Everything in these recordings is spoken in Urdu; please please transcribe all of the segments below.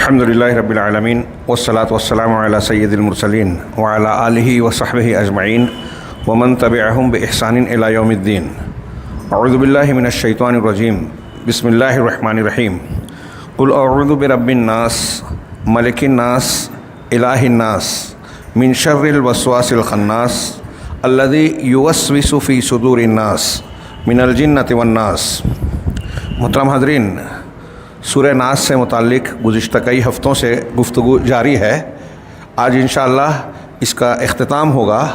الحمدللہ رب العالمین والصلاة والسلام علی سید المرسلین وعلی آلہ وصحبہ اجمعین ومن تبعہم بإحسان الی یوم الدین۔ اعوذ باللہ من الشیطان الرجیم، بسم اللہ الرحمن الرحیم۔ قل اعوذ برب الناس ملک الناس الہ الناس من شر الوسواس الخناس الذی یوسوس فی صدور الناس من الجنۃ والناس۔ محترم حاضرین، سورہ ناس سے متعلق گزشتہ کئی ہفتوں سے گفتگو جاری ہے۔ آج انشاءاللہ اس کا اختتام ہوگا،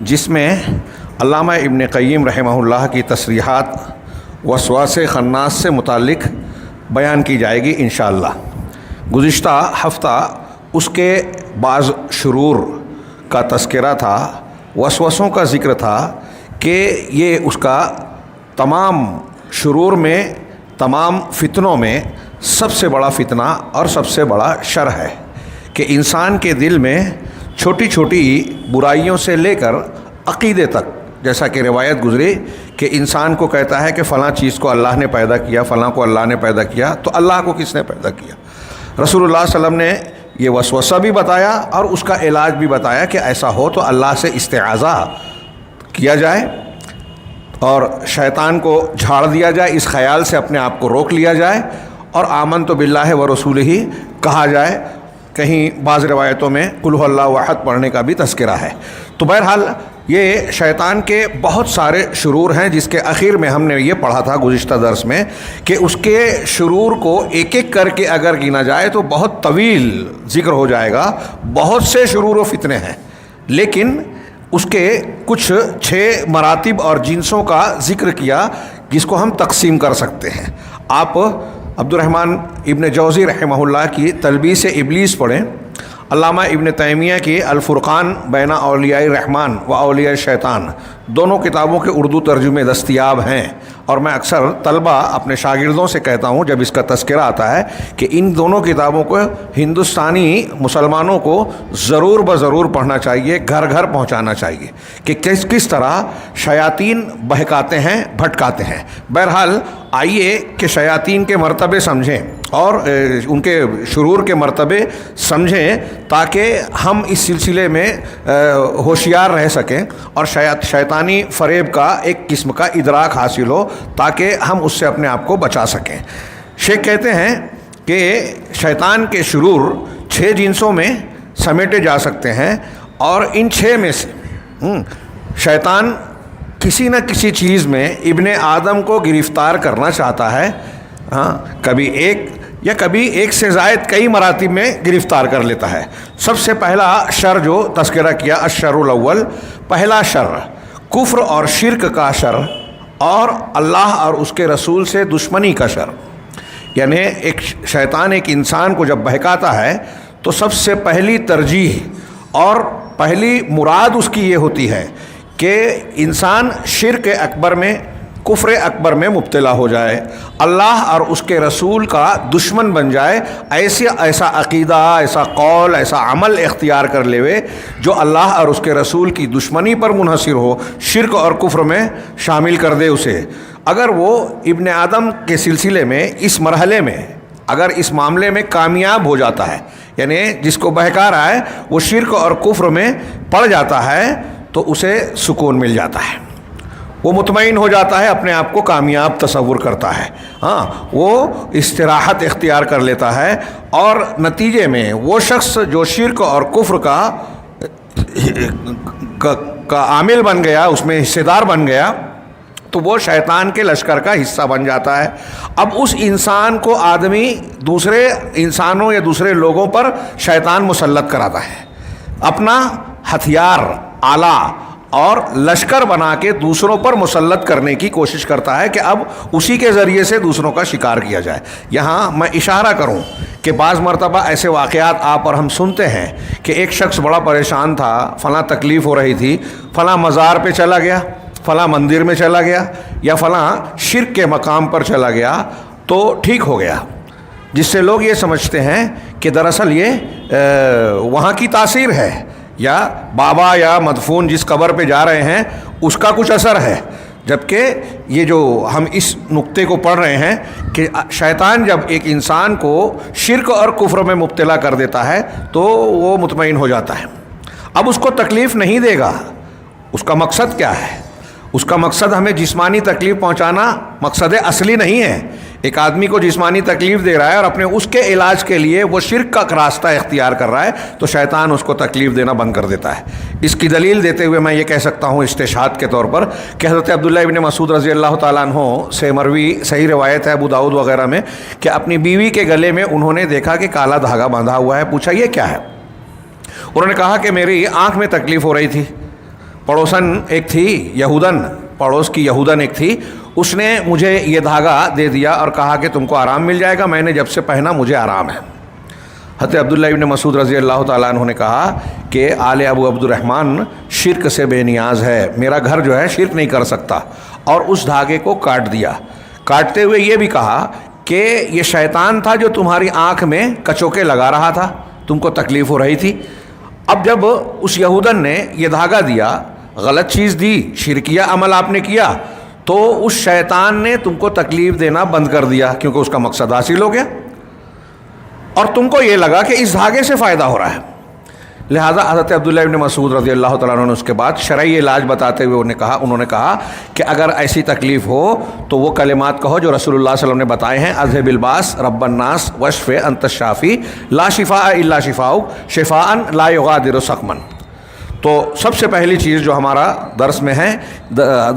جس میں علامہ ابن قیم رحمہ اللہ کی تصریحات وسواس خناس سے متعلق بیان کی جائے گی انشاءاللہ۔ گزشتہ ہفتہ اس کے بعض شرور کا تذکرہ تھا، وسوسوں کا ذکر تھا کہ یہ اس کا تمام شرور میں، تمام فتنوں میں سب سے بڑا فتنہ اور سب سے بڑا شر ہے کہ انسان کے دل میں چھوٹی چھوٹی برائیوں سے لے کر عقیدے تک، جیسا کہ روایت گزری کہ انسان کو کہتا ہے کہ فلاں چیز کو اللہ نے پیدا کیا، فلاں کو اللہ نے پیدا کیا، تو اللہ کو کس نے پیدا کیا؟ رسول اللہ صلی اللہ علیہ وسلم نے یہ وسوسہ بھی بتایا اور اس کا علاج بھی بتایا کہ ایسا ہو تو اللہ سے استعاذہ کیا جائے اور شیطان کو جھاڑ دیا جائے، اس خیال سے اپنے آپ کو روک لیا جائے اور آمنت باللہ و رسولہ کہا جائے۔ کہیں بعض روایتوں میں قل هو اللہ احد پڑھنے کا بھی تذکرہ ہے۔ تو بہرحال یہ شیطان کے بہت سارے شرور ہیں، جس کے اخیر میں ہم نے یہ پڑھا تھا گزشتہ درس میں کہ اس کے شرور کو ایک ایک کر کے اگر گنا جائے تو بہت طویل ذکر ہو جائے گا۔ بہت سے شرور و فتنے ہیں، لیکن اس کے کچھ 6 مراتب اور جنسوں کا ذکر کیا جس کو ہم تقسیم کر سکتے ہیں۔ آپ عبد الرحمن ابن جوزی رحمہ اللہ کی تلبیس ابلیس پڑھیں، علامہ ابن تیمیہ کی الفرقان بین اولیاء الرحمن و اولیاء الشیطان، دونوں کتابوں کے اردو ترجمے دستیاب ہیں، اور میں اکثر طلبہ اپنے شاگردوں سے کہتا ہوں جب اس کا تذکرہ آتا ہے کہ ان دونوں کتابوں کو ہندوستانی مسلمانوں کو ضرور بضرور پڑھنا چاہیے، گھر گھر پہنچانا چاہیے کہ کس طرح شیاطین بہکاتے ہیں، بھٹکاتے ہیں۔ بہرحال آئیے کہ شیاطین کے مرتبے سمجھیں اور ان کے شرور کے مرتبے سمجھیں تاکہ ہم اس سلسلے میں ہوشیار رہ سکیں اور شیطانی فریب کا ایک قسم کا ادراک حاصل ہو تاکہ ہم اس سے اپنے آپ کو بچا سکیں۔ شیخ کہتے ہیں کہ شیطان کے شرور 6 جنسوں میں سمیٹے جا سکتے ہیں، اور ان 6 میں سے شیطان کسی نہ کسی چیز میں ابن آدم کو گرفتار کرنا چاہتا ہے، کبھی ایک یا کبھی ایک سے زائد کئی مراتب میں گرفتار کر لیتا ہے۔ سب سے پہلا شر جو تذکرہ کیا، الشر الاول، پہلا شر کفر اور شرک کا شر اور اللہ اور اس کے رسول سے دشمنی کا شر۔ یعنی ایک شیطان ایک انسان کو جب بہکاتا ہے تو سب سے پہلی ترجیح اور پہلی مراد اس کی یہ ہوتی ہے کہ انسان شرک اکبر میں، کفر اکبر میں مبتلا ہو جائے، اللہ اور اس کے رسول کا دشمن بن جائے، ایسا عقیدہ، ایسا قول، ایسا عمل اختیار کر لے جو اللہ اور اس کے رسول کی دشمنی پر منحصر ہو، شرک اور کفر میں شامل کر دے اسے۔ اگر وہ ابن آدم کے سلسلے میں اس مرحلے میں اگر اس معاملے میں کامیاب ہو جاتا ہے، یعنی جس کو بہکا رہا ہے وہ شرک اور کفر میں پڑ جاتا ہے، تو اسے سکون مل جاتا ہے، وہ مطمئن ہو جاتا ہے، اپنے آپ کو کامیاب تصور کرتا ہے، وہ استراحت اختیار کر لیتا ہے، اور نتیجے میں وہ شخص جو شرک اور کفر کا عامل بن گیا، اس میں حصے دار بن گیا، تو وہ شیطان کے لشکر کا حصہ بن جاتا ہے۔ اب اس انسان کو آدمی دوسرے انسانوں یا دوسرے لوگوں پر شیطان مسلط کراتا ہے، اپنا ہتھیار، آلہ اور لشکر بنا کے دوسروں پر مسلط کرنے کی کوشش کرتا ہے کہ اب اسی کے ذریعے سے دوسروں کا شکار کیا جائے۔ یہاں میں اشارہ کروں کہ بعض مرتبہ ایسے واقعات آپ اور ہم سنتے ہیں کہ ایک شخص بڑا پریشان تھا، فلاں تکلیف ہو رہی تھی، فلاں مزار پہ چلا گیا، فلاں مندر میں چلا گیا، یا فلاں شرک کے مقام پر چلا گیا تو ٹھیک ہو گیا، جس سے لوگ یہ سمجھتے ہیں کہ دراصل یہ وہاں کی تاثیر ہے، یا بابا یا مدفون جس قبر پہ جا رہے ہیں اس کا کچھ اثر ہے، جبکہ یہ جو ہم اس نقطے کو پڑھ رہے ہیں کہ شیطان جب ایک انسان کو شرک اور کفر میں مبتلا کر دیتا ہے تو وہ مطمئن ہو جاتا ہے. اب اس کو تکلیف نہیں دے گا. اس کا مقصد کیا ہے؟ اس کا مقصد ہمیں جسمانی تکلیف پہنچانا مقصد اصلی نہیں ہے. ایک آدمی کو جسمانی تکلیف دے رہا ہے اور اپنے اس کے علاج کے لیے وہ شرک کا راستہ اختیار کر رہا ہے تو شیطان اس کو تکلیف دینا بند کر دیتا ہے. اس کی دلیل دیتے ہوئے میں یہ کہہ سکتا ہوں استشہاد کے طور پر کہ حضرت عبداللہ ابن مسعود رضی اللہ تعالیٰ عنہ سے مروی صحیح روایت ہے ابو داؤد وغیرہ میں کہ اپنی بیوی کے گلے میں انہوں نے دیکھا کہ کالا دھاگا باندھا ہوا ہے. پوچھا یہ کیا ہے؟ انہوں نے کہا کہ میری آنکھ میں تکلیف ہو رہی تھی. پڑوسن ایک تھی یہودن، پڑوس کی یہودن ایک تھی، اس نے مجھے یہ دھاگا دے دیا اور کہا کہ تم کو آرام مل جائے گا. میں نے جب سے پہنا مجھے آرام ہے. حضرت عبداللہ ابن مسعود رضی اللہ تعالیٰ عنہ نے کہا کہ آل ابو عبد الرحمن شرک سے بے نیاز ہے، میرا گھر جو ہے شرک نہیں کر سکتا. اور اس دھاگے کو کاٹ دیا. کاٹتے ہوئے یہ بھی کہا کہ یہ شیطان تھا جو تمہاری آنکھ میں کچوکے لگا رہا تھا، تم کو تکلیف ہو رہی تھی. اب جب اس یہودن نے یہ دھاگا دیا، غلط چیز دی، شرکیہ عمل آپ نے کیا، تو اس شیطان نے تم کو تکلیف دینا بند کر دیا کیونکہ اس کا مقصد حاصل ہو گیا اور تم کو یہ لگا کہ اس دھاگے سے فائدہ ہو رہا ہے. لہذا حضرت عبداللہ ابن مسعود رضی اللہ تعالیٰ عنہ نے اس کے بعد شرعی علاج بتاتے ہوئے انہوں نے کہا کہ اگر ایسی تکلیف ہو تو وہ کلمات کہو جو رسول اللہ صلی اللہ علیہ وسلم نے بتائے ہیں: اذهب الباس رب الناس واشف انت الشافی لا شفاء الا شفاؤک شفاء لا یغادر سقما. تو سب سے پہلی چیز جو ہمارا درس میں ہے،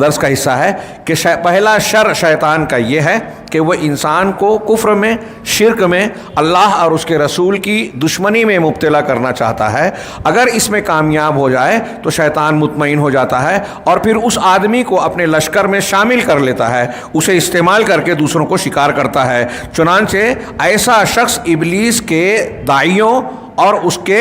درس کا حصہ ہے کہ پہلا شر شیطان کا یہ ہے کہ وہ انسان کو کفر میں، شرک میں، اللہ اور اس کے رسول کی دشمنی میں مبتلا کرنا چاہتا ہے. اگر اس میں کامیاب ہو جائے تو شیطان مطمئن ہو جاتا ہے اور پھر اس آدمی کو اپنے لشکر میں شامل کر لیتا ہے، اسے استعمال کر کے دوسروں کو شکار کرتا ہے. چنانچہ ایسا شخص ابلیس کے داعیوں اور اس کے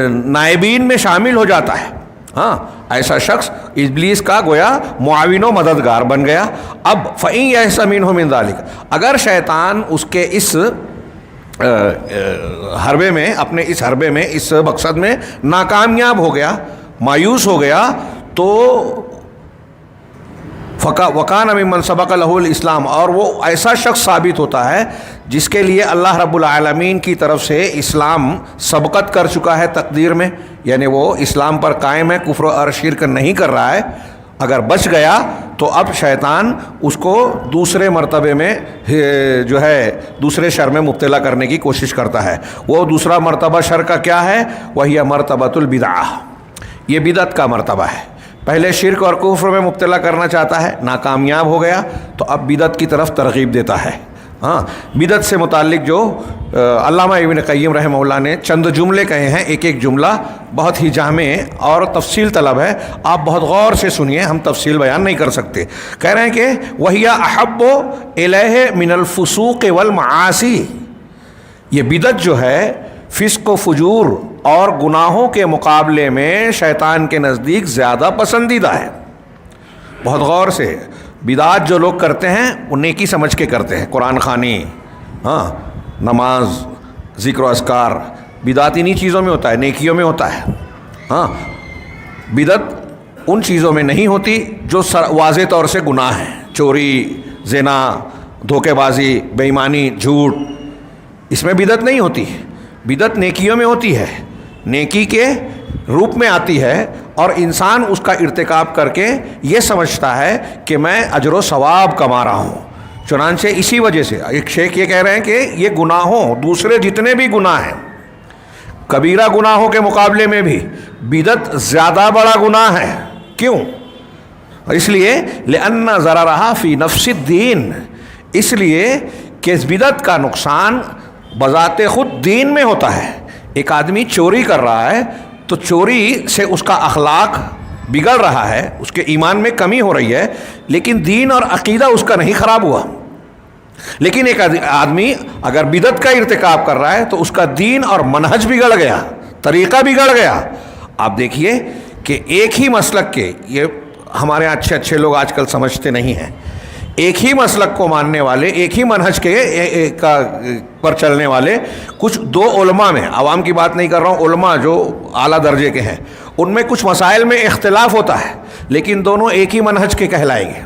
نائبین میں شامل ہو جاتا ہے. ہاں، ایسا شخص ابلیس کا گویا معاون و مددگار بن گیا. اب فَإِن يَئِسَ مِنْهُ مِنْ ذَلِكَ، اگر شیطان اس کے اس حربے میں، اپنے اس حربے میں، اس مقصد میں ناکامیاب ہو گیا، مایوس ہو گیا، تو وَكَانَ مِمَّنْ سَبَقَ لَهُ الْإِسْلَامُ، اور وہ ایسا شخص ثابت ہوتا ہے جس کے لیے اللہ رب العالمین کی طرف سے اسلام سبقت کر چکا ہے تقدیر میں، یعنی وہ اسلام پر قائم ہے، کفر اور شرک نہیں کر رہا ہے. اگر بچ گیا تو اب شیطان اس کو دوسرے مرتبے میں جو ہے دوسرے شر میں مبتلا کرنے کی کوشش کرتا ہے. وہ دوسرا مرتبہ شر کا کیا ہے؟ وہی مرتبۃ البدعہ، یہ بدعت کا مرتبہ ہے. پہلے شرک اور کفر میں مبتلا کرنا چاہتا ہے، ناکامیاب ہو گیا تو اب بدعت کی طرف ترغیب دیتا ہے. ہاں، بدعت سے متعلق جو علامہ ابن قیم رحمہ اللہ نے چند جملے کہے ہیں، ایک ایک جملہ بہت ہی جامع اور تفصیل طلب ہے، آپ بہت غور سے سنیے، ہم تفصیل بیان نہیں کر سکتے. کہہ رہے ہیں کہ وَهِيَ أَحَبُّ إِلَيْهِ مِنَ الْفُسُوقِ وَالْمَعَاصِي، یہ بدعت جو ہے فسق و فجور اور گناہوں کے مقابلے میں شیطان کے نزدیک زیادہ پسندیدہ ہے. بہت غور سے بدعات جو لوگ کرتے ہیں وہ نیکی سمجھ کے کرتے ہیں، قرآن خوانی، ہاں، نماز، ذکر و اذکار، بدعت انہی چیزوں میں ہوتا ہے، نیکیوں میں ہوتا ہے. ہاں، بدعت ان چیزوں میں نہیں ہوتی جو واضح طور سے گناہ ہیں، چوری، زنا، دھوکے بازی، بے ایمانی، جھوٹ، اس میں بدعت نہیں ہوتی. بدعت نیکیوں میں ہوتی ہے، نیکی کے روپ میں آتی ہے اور انسان اس کا ارتکاب کر کے یہ سمجھتا ہے کہ میں اجر و ثواب کما رہا ہوں. چنانچہ اسی وجہ سے ایک شیخ یہ کہہ رہے ہیں کہ یہ گناہوں، دوسرے جتنے بھی گناہ ہیں، کبیرہ گناہوں کے مقابلے میں بھی بدعت زیادہ بڑا گناہ ہے. کیوں؟ اس لیے لأن ضررها فی نفس الدین، اس لیے کہ اس بدعت کا نقصان بذات خود دین میں ہوتا ہے. ایک آدمی چوری کر رہا ہے تو چوری سے اس کا اخلاق بگڑ رہا ہے، اس کے ایمان میں کمی ہو رہی ہے، لیکن دین اور عقیدہ اس کا نہیں خراب ہوا. لیکن ایک آدمی اگر بدعت کا ارتکاب کر رہا ہے تو اس کا دین اور منہج بگڑ گیا، طریقہ بگڑ گیا. آپ دیکھیے کہ ایک ہی مسلک کے، یہ ہمارے اچھے لوگ آج کل سمجھتے نہیں ہیں، ایک ہی مسلک کو ماننے والے، ایک ہی منہج کے پر چلنے والے کچھ دو علماء میں، عوام کی بات نہیں کر رہا ہوں، علماء جو اعلیٰ درجے کے ہیں، ان میں کچھ مسائل میں اختلاف ہوتا ہے لیکن دونوں ایک ہی منہج کے کہلائیں گے۔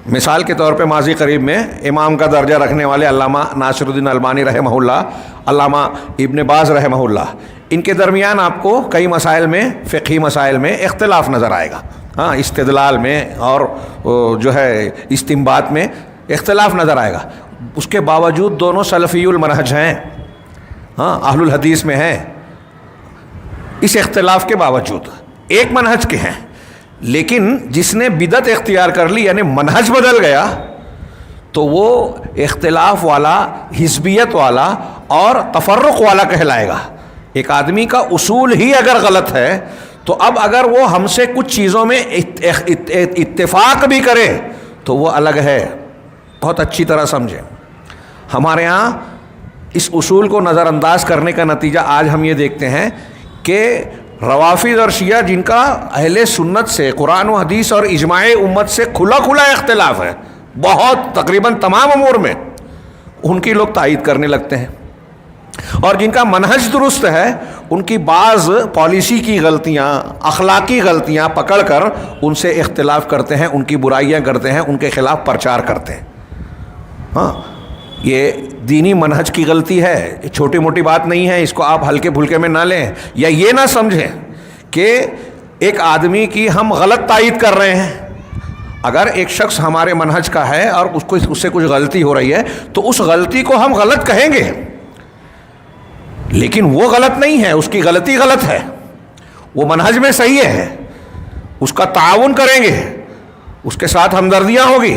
مثال کے طور پہ ماضی قریب میں امام کا درجہ رکھنے والے علامہ ناصر الدین البانی رحمہ اللہ، علامہ ابن باز رحمہ اللہ، ان کے درمیان آپ کو کئی مسائل میں، فقہی مسائل میں اختلاف نظر آئے گا، ہاں، استدلال میں اور جو ہے استنباط میں اختلاف نظر آئے گا۔ اس کے باوجود دونوں سلفی المنہج ہیں، ہاں، اہل الحدیث میں ہیں، اس اختلاف کے باوجود ایک منہج کے ہیں، لیکن جس نے بدعت اختیار کر لی یعنی منہج بدل گیا تو وہ اختلاف والا، حزبیت والا اور تفرق والا کہلائے گا۔ ایک آدمی کا اصول ہی اگر غلط ہے تو اب اگر وہ ہم سے کچھ چیزوں میں اتفاق بھی کرے تو وہ الگ ہے۔ بہت اچھی طرح سمجھیں، ہمارے ہاں اس اصول کو نظر انداز کرنے کا نتیجہ آج ہم یہ دیکھتے ہیں کہ روافض اور شیعہ جن کا اہل سنت سے، قرآن و حدیث اور اجماع امت سے کھلا کھلا اختلاف ہے، بہت تقریباً تمام امور میں، ان کی لوگ تائید کرنے لگتے ہیں، اور جن کا منہج درست ہے ان کی بعض پالیسی کی غلطیاں، اخلاقی غلطیاں پکڑ کر ان سے اختلاف کرتے ہیں، ان کی برائیاں کرتے ہیں، ان کے خلاف پرچار کرتے ہیں۔ ہاں، یہ دینی منہج کی غلطی ہے، چھوٹی موٹی بات نہیں ہے، اس کو آپ ہلکے پھلکے میں نہ لیں، یا یہ نہ سمجھیں کہ ایک آدمی کی ہم غلط تائید کر رہے ہیں۔ اگر ایک شخص ہمارے منہج کا ہے اور اس سے کچھ غلطی ہو رہی ہے تو اس غلطی کو ہم غلط کہیں گے، لیکن وہ غلط نہیں ہے، اس کی غلطی غلط ہے، وہ منہج میں صحیح ہے، اس کا تعاون کریں گے، اس کے ساتھ ہمدردیاں ہوگی۔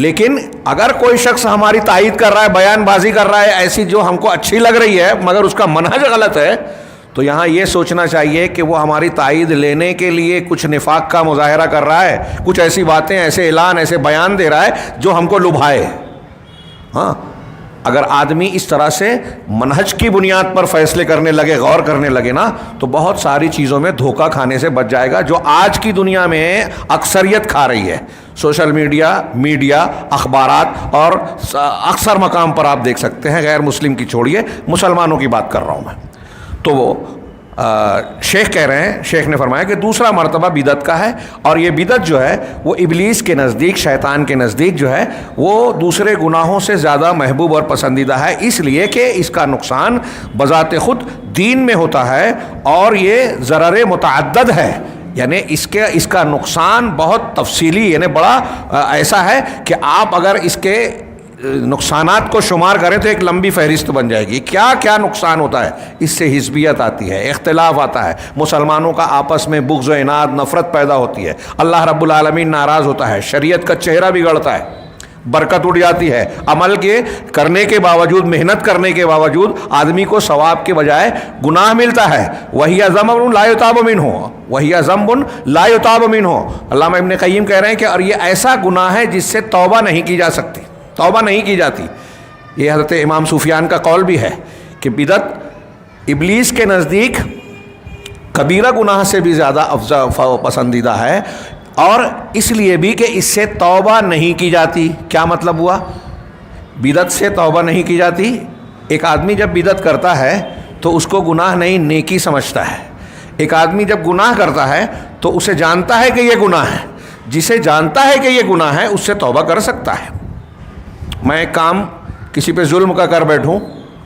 لیکن اگر کوئی شخص ہماری تائید کر رہا ہے، بیان بازی کر رہا ہے ایسی جو ہم کو اچھی لگ رہی ہے مگر اس کا منہج غلط ہے، تو یہاں یہ سوچنا چاہیے کہ وہ ہماری تائید لینے کے لیے کچھ نفاق کا مظاہرہ کر رہا ہے، کچھ ایسی باتیں، ایسے اعلان، ایسے بیان دے رہا ہے جو ہم کو لبھائے۔ ہاں، اگر آدمی اس طرح سے منہج کی بنیاد پر فیصلے کرنے لگے، غور کرنے لگے نا، تو بہت ساری چیزوں میں دھوکہ کھانے سے بچ جائے گا، جو آج کی دنیا میں اکثریت کھا رہی ہے۔ سوشل میڈیا، اخبارات اور اکثر مقام پر آپ دیکھ سکتے ہیں، غیر مسلم کی چھوڑیے، مسلمانوں کی بات کر رہا ہوں میں۔ تو وہ شیخ کہہ رہے ہیں، شیخ نے فرمایا کہ دوسرا مرتبہ بدعت کا ہے، اور یہ بدعت جو ہے وہ ابلیس کے نزدیک، شیطان کے نزدیک جو ہے وہ دوسرے گناہوں سے زیادہ محبوب اور پسندیدہ ہے، اس لیے کہ اس کا نقصان بذات خود دین میں ہوتا ہے اور یہ ضرر متعدد ہے، یعنی اس کا نقصان بہت تفصیلی، یعنی بڑا ایسا ہے کہ آپ اگر اس کے نقصانات کو شمار کریں تو ایک لمبی فہرست بن جائے گی۔ کیا کیا نقصان ہوتا ہے؟ اس سے حزبیت آتی ہے، اختلاف آتا ہے، مسلمانوں کا آپس میں بغض و عناد، نفرت پیدا ہوتی ہے، اللہ رب العالمین ناراض ہوتا ہے، شریعت کا چہرہ بگڑتا ہے، برکت اٹھ جاتی ہے، عمل کے کرنے کے باوجود، محنت کرنے کے باوجود آدمی کو ثواب کے بجائے گناہ ملتا ہے۔ وَهِيَ ذَنْبٌ لَا يُتَابُ مِنْهُ وَهِيَ ذَنْبٌ لَا يُتَابُ مِنْهُ۔ علامہ ابن قیم کہہ رہے ہیں کہ اور یہ ایسا گناہ ہے جس سے توبہ نہیں کی جا سکتی، توبہ نہیں کی جاتی۔ یہ حضرت امام سفیان کا قول بھی ہے کہ بدعت ابلیس کے نزدیک کبیرہ گناہ سے بھی زیادہ افضل پسندیدہ ہے، اور اس لیے بھی کہ اس سے توبہ نہیں کی جاتی۔ کیا مطلب ہوا؟ بدعت سے توبہ نہیں کی جاتی۔ ایک آدمی جب بدعت کرتا ہے تو اس کو گناہ نہیں، نیکی سمجھتا ہے۔ ایک آدمی جب گناہ کرتا ہے تو اسے جانتا ہے کہ یہ گناہ ہے، جسے جانتا ہے کہ یہ گناہ ہے اس سے توبہ کر سکتا ہے۔ میں ایک کام کسی پہ ظلم کا کر بیٹھوں،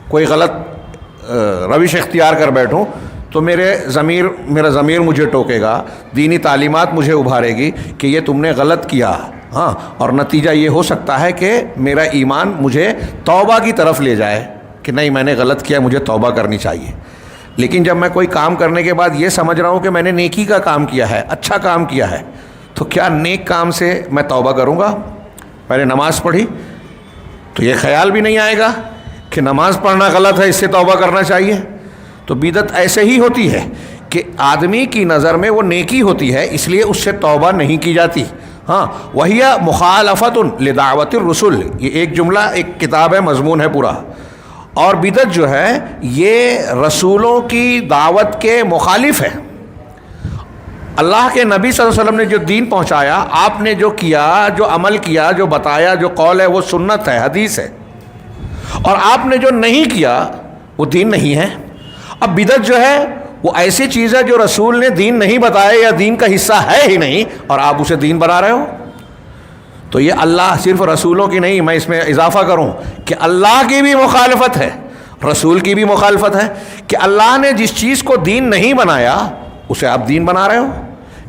کوئی غلط روش اختیار کر بیٹھوں، تو میرا ضمیر مجھے ٹوکے گا، دینی تعلیمات مجھے ابھارے گی کہ یہ تم نے غلط کیا، ہاں، اور نتیجہ یہ ہو سکتا ہے کہ میرا ایمان مجھے توبہ کی طرف لے جائے کہ نہیں، میں نے غلط کیا، مجھے توبہ کرنی چاہیے۔ لیکن جب میں کوئی کام کرنے کے بعد یہ سمجھ رہا ہوں کہ میں نے نیکی کا کام کیا ہے، اچھا کام کیا ہے، تو کیا نیک کام سے میں توبہ کروں گا؟ میں نے نماز پڑھی تو یہ خیال بھی نہیں آئے گا کہ نماز پڑھنا غلط ہے، اس سے توبہ کرنا چاہیے۔ تو بدعت ایسے ہی ہوتی ہے کہ آدمی کی نظر میں وہ نیکی ہوتی ہے، اس لیے اس سے توبہ نہیں کی جاتی۔ ہاں، وَهِيَ مُخَالَفَةٌ لِدَعْوَةِ الرُّسُلِ، یہ ایک جملہ، ایک کتاب ہے، مضمون ہے پورا۔ اور بدعت جو ہے یہ رسولوں کی دعوت کے مخالف ہے، اللہ کے نبی صلی اللہ علیہ وسلم نے جو دین پہنچایا، آپ نے جو کیا، جو عمل کیا، جو بتایا، جو قول ہے وہ سنت ہے، حدیث ہے، اور آپ نے جو نہیں کیا وہ دین نہیں ہے۔ اب بدعت جو ہے وہ ایسی چیز ہے جو رسول نے دین نہیں بتایا یا دین کا حصہ ہے ہی نہیں، اور آپ اسے دین بنا رہے ہو۔ تو یہ اللہ صرف رسولوں کی نہیں، میں اس میں اضافہ کروں کہ اللہ کی بھی مخالفت ہے، رسول کی بھی مخالفت ہے، کہ اللہ نے جس چیز کو دین نہیں بنایا اسے آپ دین بنا رہے ہو۔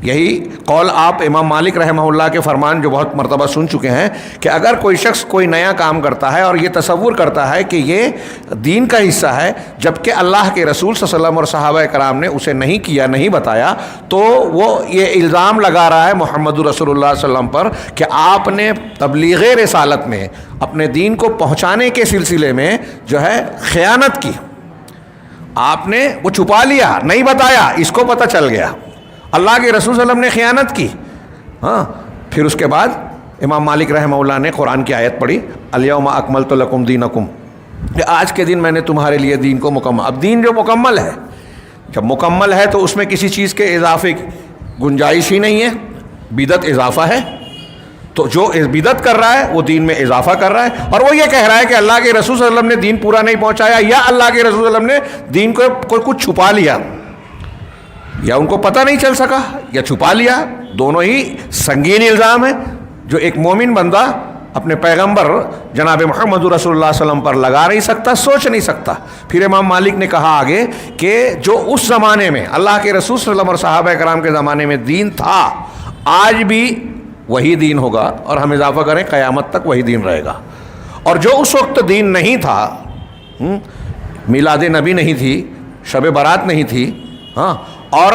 یہی قول آپ امام مالک رحمہ اللہ کے فرمان جو بہت مرتبہ سن چکے ہیں کہ اگر کوئی شخص کوئی نیا کام کرتا ہے اور یہ تصور کرتا ہے کہ یہ دین کا حصہ ہے جبکہ اللہ کے رسول صلی اللہ علیہ وسلم اور صحابہ کرام نے اسے نہیں کیا، نہیں بتایا، تو وہ یہ الزام لگا رہا ہے محمد رسول اللہ صلی اللہ علیہ وسلم پر کہ آپ نے تبلیغ رسالت میں اپنے دین کو پہنچانے کے سلسلے میں جو ہے خیانت کی، آپ نے وہ چھپا لیا، نہیں بتایا، اس کو پتہ چل گیا، اللہ کے رسول صلی اللہ علیہ وسلم نے خیانت کی۔ ہاں، پھر اس کے بعد امام مالک رحمہ اللہ نے قرآن کی آیت پڑھی، الیوم اکملت لکم دینکم، کہ آج کے دن میں نے تمہارے لیے دین کو مکمل۔ اب دین جو مکمل ہے، جب مکمل ہے تو اس میں کسی چیز کے اضافے کی گنجائش ہی نہیں ہے، بدعت اضافہ ہے، تو جو بدعت کر رہا ہے وہ دین میں اضافہ کر رہا ہے، اور وہ یہ کہہ رہا ہے کہ اللہ کے رسول صلی اللہ علیہ وسلم نے دین پورا نہیں پہنچایا، یا اللہ کے رسول صلی اللہ علیہ وسلم نے دین کو کچھ چھپا لیا، یا ان کو پتہ نہیں چل سکا، یا چھپا لیا۔ دونوں ہی سنگین الزام ہیں جو ایک مومن بندہ اپنے پیغمبر جناب محمد رسول اللہ صلی اللہ علیہ وسلم پر لگا نہیں سکتا، سوچ نہیں سکتا۔ پھر امام مالک نے کہا آگے کہ جو اس زمانے میں اللہ کے رسول صلی اللہ علیہ وسلم اور صحابہ کرام کے زمانے میں دین تھا، آج بھی وہی دین ہوگا، اور ہم اضافہ کریں قیامت تک وہی دین رہے گا۔ اور جو اس وقت دین نہیں تھا، میلاد نبی نہیں تھی، شب برات نہیں تھی، ہاں، اور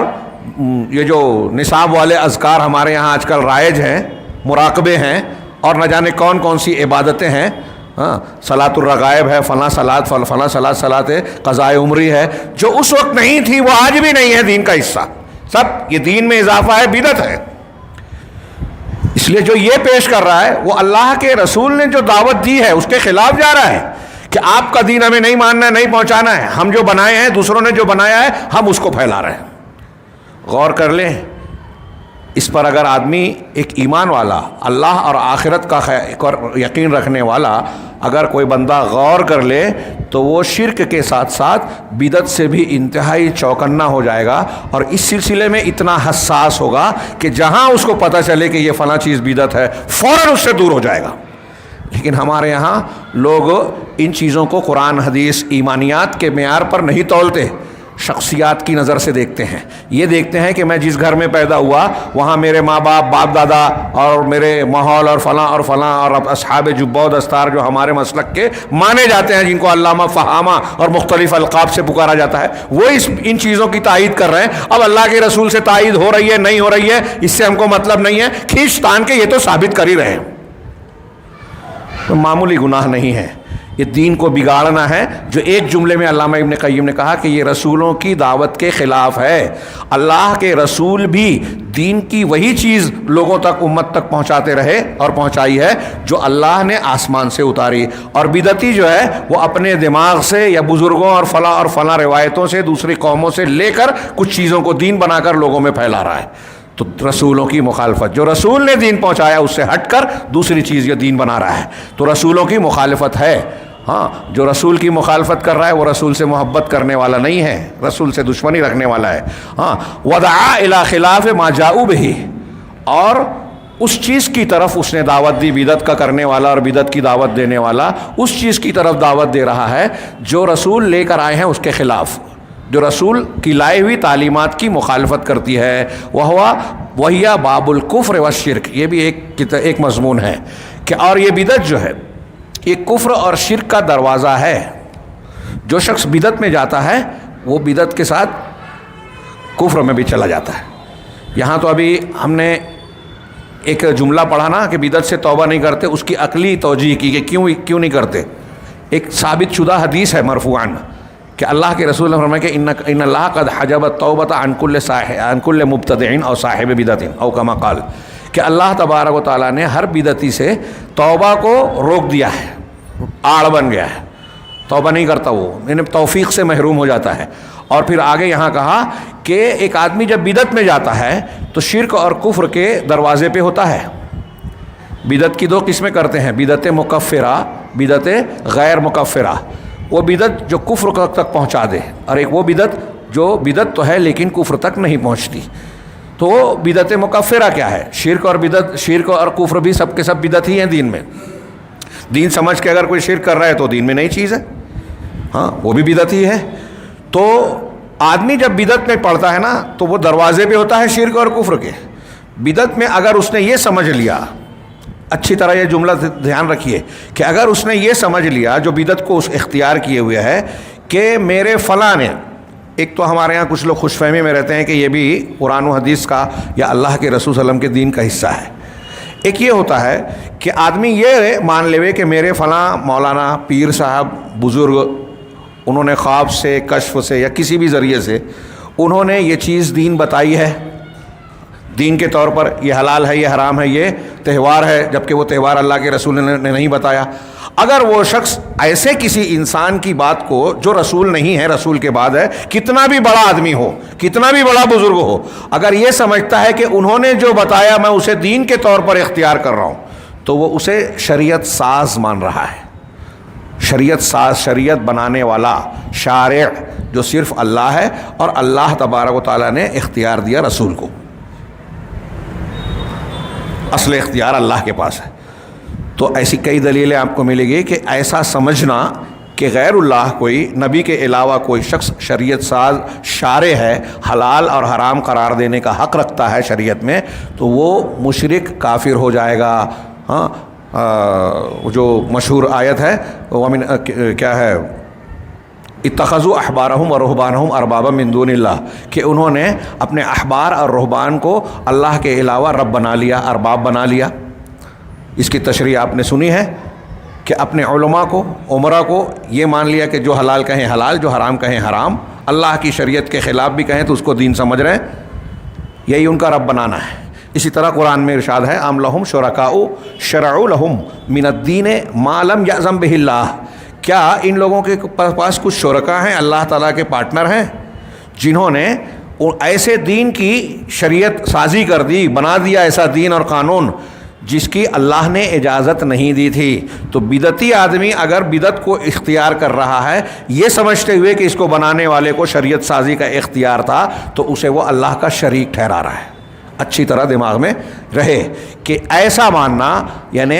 یہ جو نصاب والے اذکار ہمارے یہاں آج کل رائج ہیں، مراقبے ہیں، اور نہ جانے کون کون سی عبادتیں ہیں، ہاں، صلاۃ الرغائب ہے، فلاں صلاۃ، فلاں صلاۃ ہے، قضائے عمری ہے، جو اس وقت نہیں تھی وہ آج بھی نہیں ہے دین کا حصہ، سب یہ دین میں اضافہ ہے، بدعت ہے۔ اس لیے جو یہ پیش کر رہا ہے وہ اللہ کے رسول نے جو دعوت دی ہے اس کے خلاف جا رہا ہے کہ آپ کا دین ہمیں نہیں ماننا ہے، نہیں پہنچانا ہے، ہم جو بنائے ہیں، دوسروں نے جو بنایا ہے، ہم اس کو پھیلا رہے ہیں۔ غور کر لیں اس پر، اگر آدمی ایک ایمان والا، اللہ اور آخرت کا یقین رکھنے والا اگر کوئی بندہ غور کر لے تو وہ شرک کے ساتھ ساتھ بدعت سے بھی انتہائی چوکنا ہو جائے گا، اور اس سلسلے میں اتنا حساس ہوگا کہ جہاں اس کو پتہ چلے کہ یہ فلاں چیز بدعت ہے فوراً اس سے دور ہو جائے گا۔ لیکن ہمارے یہاں لوگ ان چیزوں کو قرآن، حدیث، ایمانیات کے معیار پر نہیں تولتے، شخصیات کی نظر سے دیکھتے ہیں۔ یہ دیکھتے ہیں کہ میں جس گھر میں پیدا ہوا وہاں میرے ماں باپ، باپ دادا اور میرے ماحول اور فلاں اور اصحاب جبہ و دستار جو ہمارے مسلک کے مانے جاتے ہیں، جن کو علامہ، فہامہ اور مختلف القاب سے پکارا جاتا ہے، وہ ان چیزوں کی تائید کر رہے ہیں۔ اب اللہ کے رسول سے تائید ہو رہی ہے نہیں ہو رہی ہے اس سے ہم کو مطلب نہیں ہے، کھینچ تان کے یہ تو ثابت کر ہی رہے ہیں۔ تو معمولی گناہ نہیں ہے، یہ دین کو بگاڑنا ہے، جو ایک جملے میں علامہ ابن قیم نے کہا کہ یہ رسولوں کی دعوت کے خلاف ہے۔ اللہ کے رسول بھی دین کی وہی چیز لوگوں تک، امت تک پہنچاتے رہے اور پہنچائی ہے جو اللہ نے آسمان سے اتاری، اور بدعتی جو ہے وہ اپنے دماغ سے یا بزرگوں اور فلاں روایتوں سے، دوسری قوموں سے لے کر کچھ چیزوں کو دین بنا کر لوگوں میں پھیلا رہا ہے۔ تو رسولوں کی مخالفت، جو رسول نے دین پہنچایا اس سے ہٹ کر دوسری چیز یہ دین بنا رہا ہے، تو رسولوں کی مخالفت ہے۔ ہاں، جو رسول کی مخالفت کر رہا ہے وہ رسول سے محبت کرنے والا نہیں ہے، رسول سے دشمنی رکھنے والا ہے۔ ہاں، ودعا الی خلاف ما جاؤ بہ، اور اس چیز کی طرف اس نے دعوت دی، بدعت کا کرنے والا اور بدعت کی دعوت دینے والا اس چیز کی طرف دعوت دے رہا ہے جو رسول لے کر آئے ہیں اس کے خلاف، جو رسول کی لائی ہوئی تعلیمات کی مخالفت کرتی ہے۔ وہی باب الکفر والشرک، یہ بھی ایک مضمون ہے کہ اور یہ بدعت جو ہے یہ کفر اور شرک کا دروازہ ہے۔ جو شخص بدعت میں جاتا ہے وہ بدعت کے ساتھ کفر میں بھی چلا جاتا ہے۔ یہاں تو ابھی ہم نے ایک جملہ پڑھا نا کہ بدعت سے توبہ نہیں کرتے، اس کی عقلی توجیہ کی کہ کیوں نہیں کرتے۔ ایک ثابت شدہ حدیث ہے مرفوعاً کہ اللہ کے رسول نے فرمایا کہ ان اللہ قد حجب التوبۃ عن کل مبتدع او صاحب بدعت او کما قال، کہ اللہ تبارک و تعالیٰ نے ہر بدعتی سے توبہ کو روک دیا ہے، آڑ بن گیا ہے، توبہ نہیں کرتا، وہ یعنی توفیق سے محروم ہو جاتا ہے۔ اور پھر آگے یہاں کہا کہ ایک آدمی جب بدعت میں جاتا ہے تو شرک اور کفر کے دروازے پہ ہوتا ہے. بدعت کی دو قسمیں کرتے ہیں، بدعت مکفرہ، بدعت غیر مکفرہ. وہ بدعت جو کفر تک پہنچا دے، اور ایک وہ بدعت جو بدعت تو ہے لیکن کفر تک نہیں پہنچتی. تو بدعت مکفرہ کیا ہے؟ شرک اور بدعت، شرک اور کفر بھی سب کے سب بدعت ہی ہیں دین میں. دین سمجھ کے اگر کوئی شرک کر رہا ہے تو دین میں نئی چیز ہے، ہاں وہ بھی بدعت ہی ہے. تو آدمی جب بدعت میں پڑتا ہے نا تو وہ دروازے پہ ہوتا ہے شرک اور کفر کے. بدعت میں اگر اس نے یہ سمجھ لیا، اچھی طرح یہ جملہ دھیان رکھیے کہ اگر اس نے یہ سمجھ لیا جو بدعت کو اس اختیار کیے ہوئے ہے کہ میرے فلاں نے، ایک تو ہمارے ہاں کچھ لوگ خوش فہمی میں رہتے ہیں کہ یہ بھی قرآن و حدیث کا یا اللہ کے رسول صلی اللہ علیہ وسلم کے دین کا حصہ ہے. ایک یہ ہوتا ہے کہ آدمی یہ مان لے کہ میرے فلاں مولانا پیر صاحب بزرگ، انہوں نے خواب سے، کشف سے یا کسی بھی ذریعے سے انہوں نے یہ چیز دین بتائی ہے، دین کے طور پر یہ حلال ہے، یہ حرام ہے، یہ تہوار ہے، جبکہ وہ تہوار اللہ کے رسول نے نہیں بتایا. اگر وہ شخص ایسے کسی انسان کی بات کو جو رسول نہیں ہے، رسول کے بعد ہے، کتنا بھی بڑا آدمی ہو، کتنا بھی بڑا بزرگ ہو، اگر یہ سمجھتا ہے کہ انہوں نے جو بتایا میں اسے دین کے طور پر اختیار کر رہا ہوں، تو وہ اسے شریعت ساز مان رہا ہے. شریعت ساز، شریعت بنانے والا، شارع جو صرف اللہ ہے اور اللہ تبارک و تعالیٰ نے اختیار دیا رسول کو. اصل اختیار اللہ کے پاس ہے. تو ایسی کئی دلیلیں آپ کو ملے گی کہ ایسا سمجھنا کہ غیر اللہ کوئی، نبی کے علاوہ کوئی شخص شریعت ساز شارع ہے، حلال اور حرام قرار دینے کا حق رکھتا ہے شریعت میں، تو وہ مشرک کافر ہو جائے گا. ہاں جو مشہور آیت ہے ومن کیا ہے، اتخذوا احبارہم ورہبانہم اربابا من دون اللہ، کہ انہوں نے اپنے احبار اور رہبان کو اللہ کے علاوہ رب بنا لیا، ارباب بنا لیا. اس کی تشریح آپ نے سنی ہے کہ اپنے علماء کو، عمرہ کو یہ مان لیا کہ جو حلال کہیں حلال، جو حرام کہیں حرام، اللہ کی شریعت کے خلاف بھی کہیں تو اس کو دین سمجھ رہے ہیں، یہی ان کا رب بنانا ہے. اسی طرح قرآن میں ارشاد ہے ام لہم شرکاء شرعوا لہم من الدین ما لم یأذن بہ اللہ، کیا ان لوگوں کے پاس کچھ شرکاء ہیں، اللہ تعالیٰ کے پارٹنر ہیں، جنہوں نے ایسے دین کی شریعت سازی کر دی، بنا دیا ایسا دین اور قانون جس کی اللہ نے اجازت نہیں دی تھی. تو بدعتی آدمی اگر بدعت کو اختیار کر رہا ہے یہ سمجھتے ہوئے کہ اس کو بنانے والے کو شریعت سازی کا اختیار تھا، تو اسے وہ اللہ کا شریک ٹھہرا رہا ہے. اچھی طرح دماغ میں رہے کہ ایسا ماننا، یعنی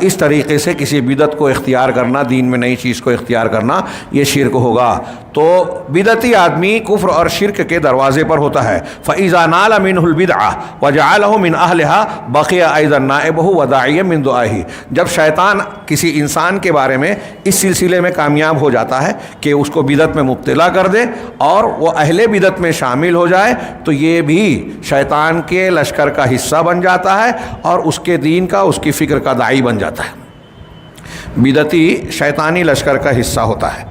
اس طریقے سے کسی بدعت کو اختیار کرنا، دین میں نئی چیز کو اختیار کرنا، یہ شرک ہوگا. تو بدعتی آدمی کفر اور شرک کے دروازے پر ہوتا ہے. فَإِذَا نَالَ مِنْهُ الْبِدْعَةَ وَجَعَلَهُ مِنْ أَهْلِهَا بَقِيَ أَيْضًا نَائِبُهُ وَدَاعِيًا مِنْ دُعَائِهِ. جب شیطان کسی انسان کے بارے میں اس سلسلے میں کامیاب ہو جاتا ہے کہ اس کو بدعت میں مبتلا کر دے اور وہ اہل بدعت میں شامل ہو جائے، تو یہ بھی شیطان کے لشکر کا حصہ بن جاتا ہے اور اس کے دین کا، اس کی فکر کا داعی بن جاتا ہے. بدعتی شیطانی لشکر کا حصہ ہوتا ہے.